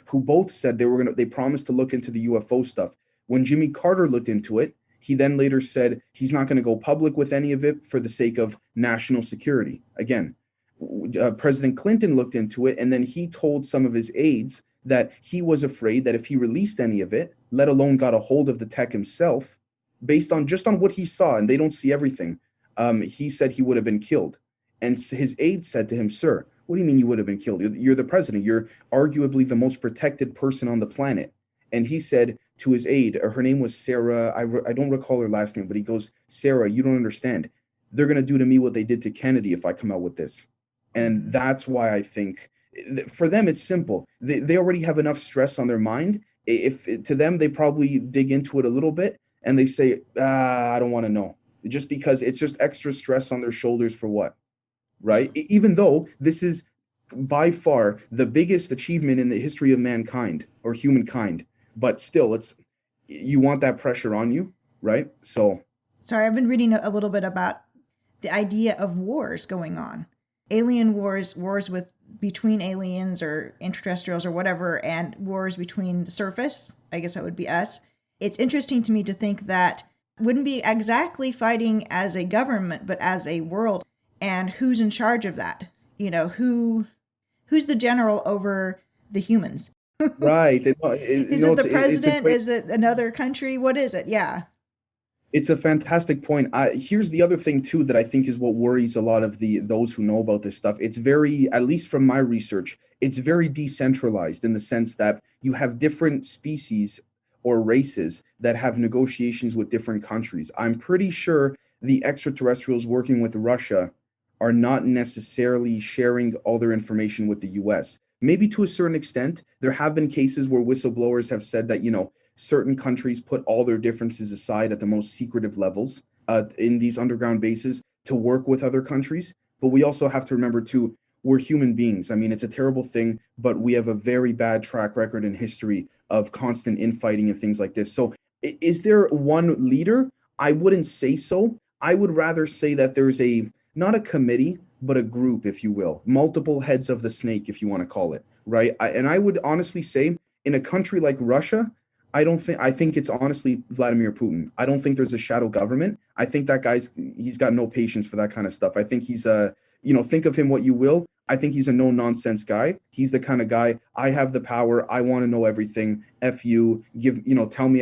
who both said they promised to look into the UFO stuff. When Jimmy Carter looked into it, he then later said he's not going to go public with any of it for the sake of national security. Again, President Clinton looked into it, and then he told some of his aides that he was afraid that if he released any of it, let alone got a hold of the tech himself, based on just on what he saw, and they don't see everything, he said he would have been killed. And his aide said to him, "Sir, what do you mean you would have been killed? You're the president. You're arguably the most protected person on the planet." And he said to his aide, her name was Sarah, I don't recall her last name, but he goes, "Sarah, you don't understand. They're going to do to me what they did to Kennedy if I come out with this." And that's why I think for them, it's simple. They already have enough stress on their mind. If to them, they probably dig into it a little bit and they say, I don't want to know, just because it's just extra stress on their shoulders for what? Right? Even though this is by far the biggest achievement in the history of mankind or humankind, but still, you want that pressure on you, right? So, sorry, I've been reading a little bit about the idea of wars going on, alien wars between aliens or extraterrestrials or whatever, and wars between the surface. I guess that would be us. It's interesting to me to think that wouldn't be exactly fighting as a government, but as a world. And who's in charge of that? Who's the general over the humans? Right. Is it the president? Is it another country? What is it? Yeah. It's a fantastic point. Here's the other thing too that I think is what worries a lot of those who know about this stuff. It's very, at least from my research, it's very decentralized in the sense that you have different species or races that have negotiations with different countries. I'm pretty sure the extraterrestrials working with Russia are not necessarily sharing all their information with the US. Maybe to a certain extent. There have been cases where whistleblowers have said that, certain countries put all their differences aside at the most secretive levels in these underground bases to work with other countries. But we also have to remember too, we're human beings. I mean, it's a terrible thing, but we have a very bad track record in history of constant infighting and things like this. So is there one leader? I wouldn't say so. I would rather say that there's not a committee, but a group, if you will, multiple heads of the snake, if you want to call it, right? And I would honestly say in a country like Russia, I think it's honestly Vladimir Putin. I don't think there's a shadow government. I think that he's got no patience for that kind of stuff. I think he's think of him what you will. I think he's a no nonsense guy. He's the kind of guy, I have the power. I want to know everything. F you, tell me,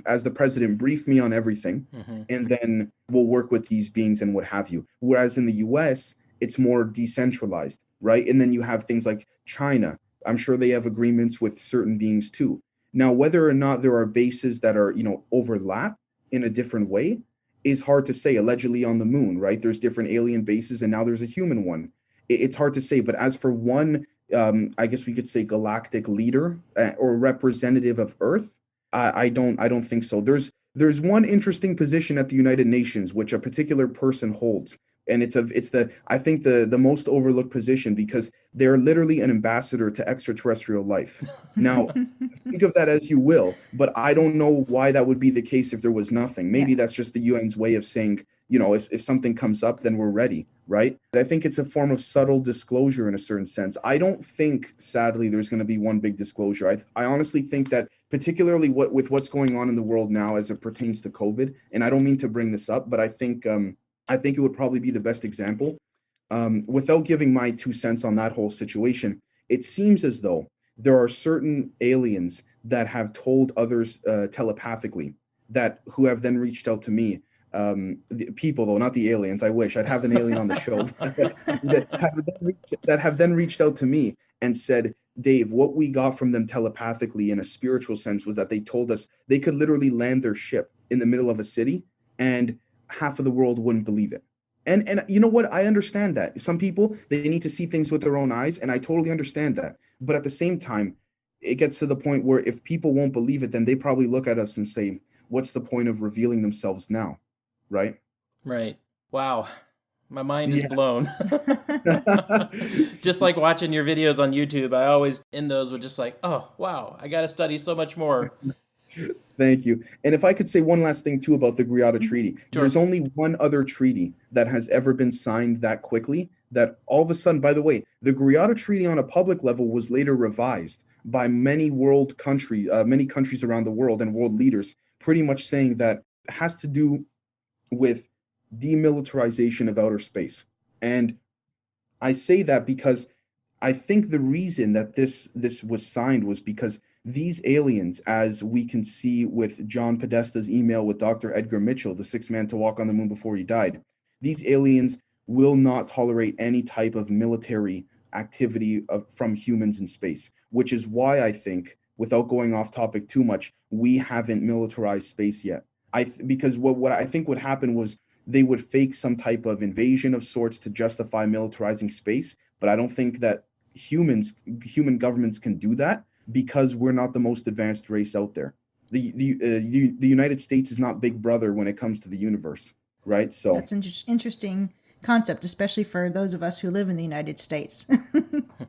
as the president, brief me on everything. Mm-hmm. And then we'll work with these beings and what have you. Whereas in the US, it's more decentralized, right? And then you have things like China. I'm sure they have agreements with certain beings too. Now, whether or not there are bases that are, overlap in a different way is hard to say. Allegedly on the moon, right? There's different alien bases and now there's a human one. It's hard to say. But as for one, I guess we could say galactic leader or representative of Earth, I don't think so. There's one interesting position at the United Nations, which a particular person holds. And it's I think the most overlooked position because they're literally an ambassador to extraterrestrial life. Now, think of that as you will, but I don't know why that would be the case if there was nothing. Maybe that's just the UN's way of saying, if something comes up, then we're ready, right? But I think it's a form of subtle disclosure in a certain sense. I don't think, sadly, there's going to be one big disclosure. I honestly think that particularly with what's going on in the world now as it pertains to COVID, and I don't mean to bring this up, but I think it would probably be the best example. Without giving my 2 cents on that whole situation, it seems as though there are certain aliens that have told others telepathically who have then reached out to me. The people, though, not the aliens. I wish I'd have an alien on the show that have then reached out to me and said, Dave, what we got from them telepathically in a spiritual sense was that they told us they could literally land their ship in the middle of a city and half of the world wouldn't believe it. And you know what? I understand that. Some people, they need to see things with their own eyes, and I totally understand that. But at the same time, it gets to the point where if people won't believe it, then they probably look at us and say, what's the point of revealing themselves now? Right? Right. Wow. My mind is blown. Just like watching your videos on YouTube, I always end those with just like, oh, wow, I got to study so much more. Thank you. And if I could say one last thing too about the Greada Treaty. Sure. There's only one other treaty that has ever been signed that quickly that all of a sudden, by the way, the Greada Treaty on a public level was later revised by many countries around the world and world leaders, pretty much saying that it has to do with demilitarization of outer space. And I say that because I think the reason that this was signed was because these aliens, as we can see with John Podesta's email with Dr. Edgar Mitchell, the sixth man to walk on the moon before he died, these aliens will not tolerate any type of military activity from humans in space, which is why I think, without going off topic too much, we haven't militarized space yet. Because what I think would happen was they would fake some type of invasion of sorts to justify militarizing space, but I don't think that human governments can do that because we're not the most advanced race out there. The United States is not Big Brother when it comes to the universe, right? So that's an interesting concept, especially for those of us who live in the United States.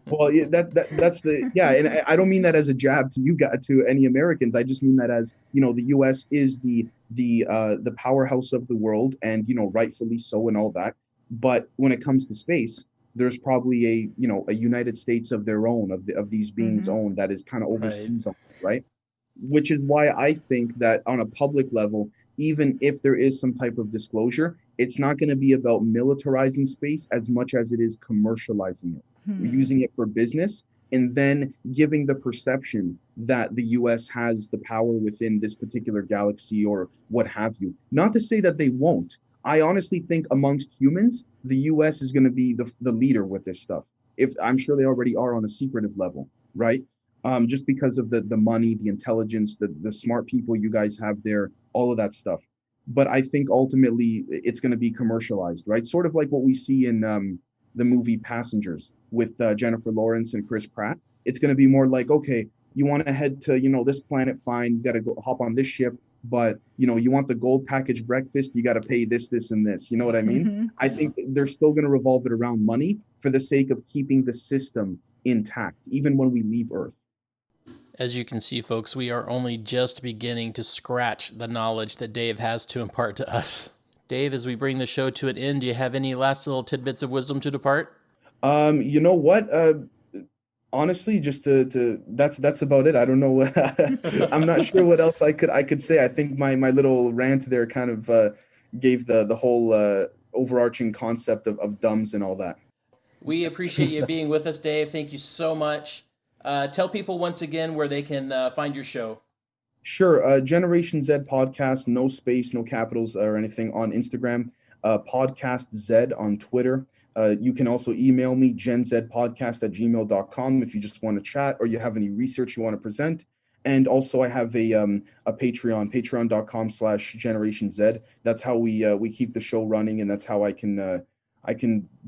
Well, yeah, that's and I don't mean that as a jab to you guys, to any Americans. I just mean that as, the U.S. is the powerhouse of the world, and rightfully so, and all that. But when it comes to space, there's probably a United States of their own, of these beings' own, that is kind of overseas, right? Which is why I think that on a public level, even if there is some type of disclosure, it's not going to be about militarizing space as much as it is commercializing it, using it for business, and then giving the perception that the US has the power within this particular galaxy or what have you. Not to say that they won't. I honestly think amongst humans, the US is going to be the leader with this stuff. If I'm sure they already are on a secretive level, right? Just because of the money, the intelligence, the smart people you guys have there, all of that stuff. But I think ultimately it's going to be commercialized, right? Sort of like what we see in the movie Passengers with Jennifer Lawrence and Chris Pratt. It's going to be more like, okay, you want to head to, this planet, fine. You got to go hop on this ship. But, you want the gold package breakfast, you got to pay this, and this. You know what I mean? I think they're still going to revolve it around money for the sake of keeping the system intact, even when we leave Earth. As you can see, folks, we are only just beginning to scratch the knowledge that Dave has to impart to us. Dave, as we bring the show to an end, do you have any last little tidbits of wisdom to depart? You know what? Honestly, just that's about it. I don't know. I'm not sure what else I could say. I think my little rant there kind of gave the whole overarching concept of dumbs and all that. We appreciate you being with us, Dave. Thank you so much. Tell people once again where they can find your show. Sure. Generation Zed Podcast, no space, no capitals or anything, on Instagram. Podcast Zed on Twitter. You can also email me, genzedpodcast@gmail.com, if you just want to chat or you have any research you want to present. And also I have a Patreon, patreon.com/Generation Zed. That's how we keep the show running, and that's how I can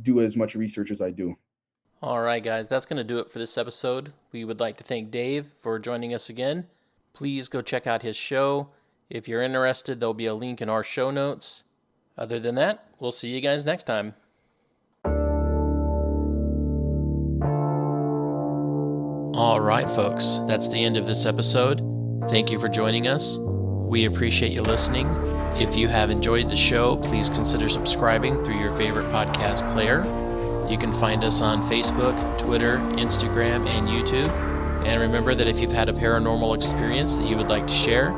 do as much research as I do. All right, guys, that's going to do it for this episode. We would like to thank Dave for joining us again. Please go check out his show. If you're interested, there'll be a link in our show notes. Other than that, we'll see you guys next time. All right, folks, that's the end of this episode. Thank you for joining us. We appreciate you listening. If you have enjoyed the show, please consider subscribing through your favorite podcast player. You can find us on Facebook, Twitter, Instagram, and YouTube. And remember that if you've had a paranormal experience that you would like to share,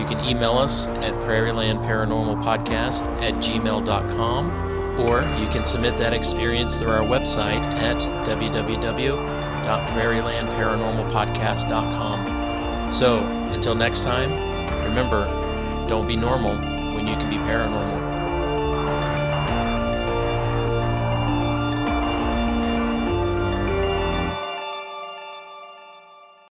you can email us at prairielandparanormalpodcast@gmail.com, or you can submit that experience through our website at www.prairielandparanormalpodcast.com. So, until next time, remember, don't be normal when you can be paranormal.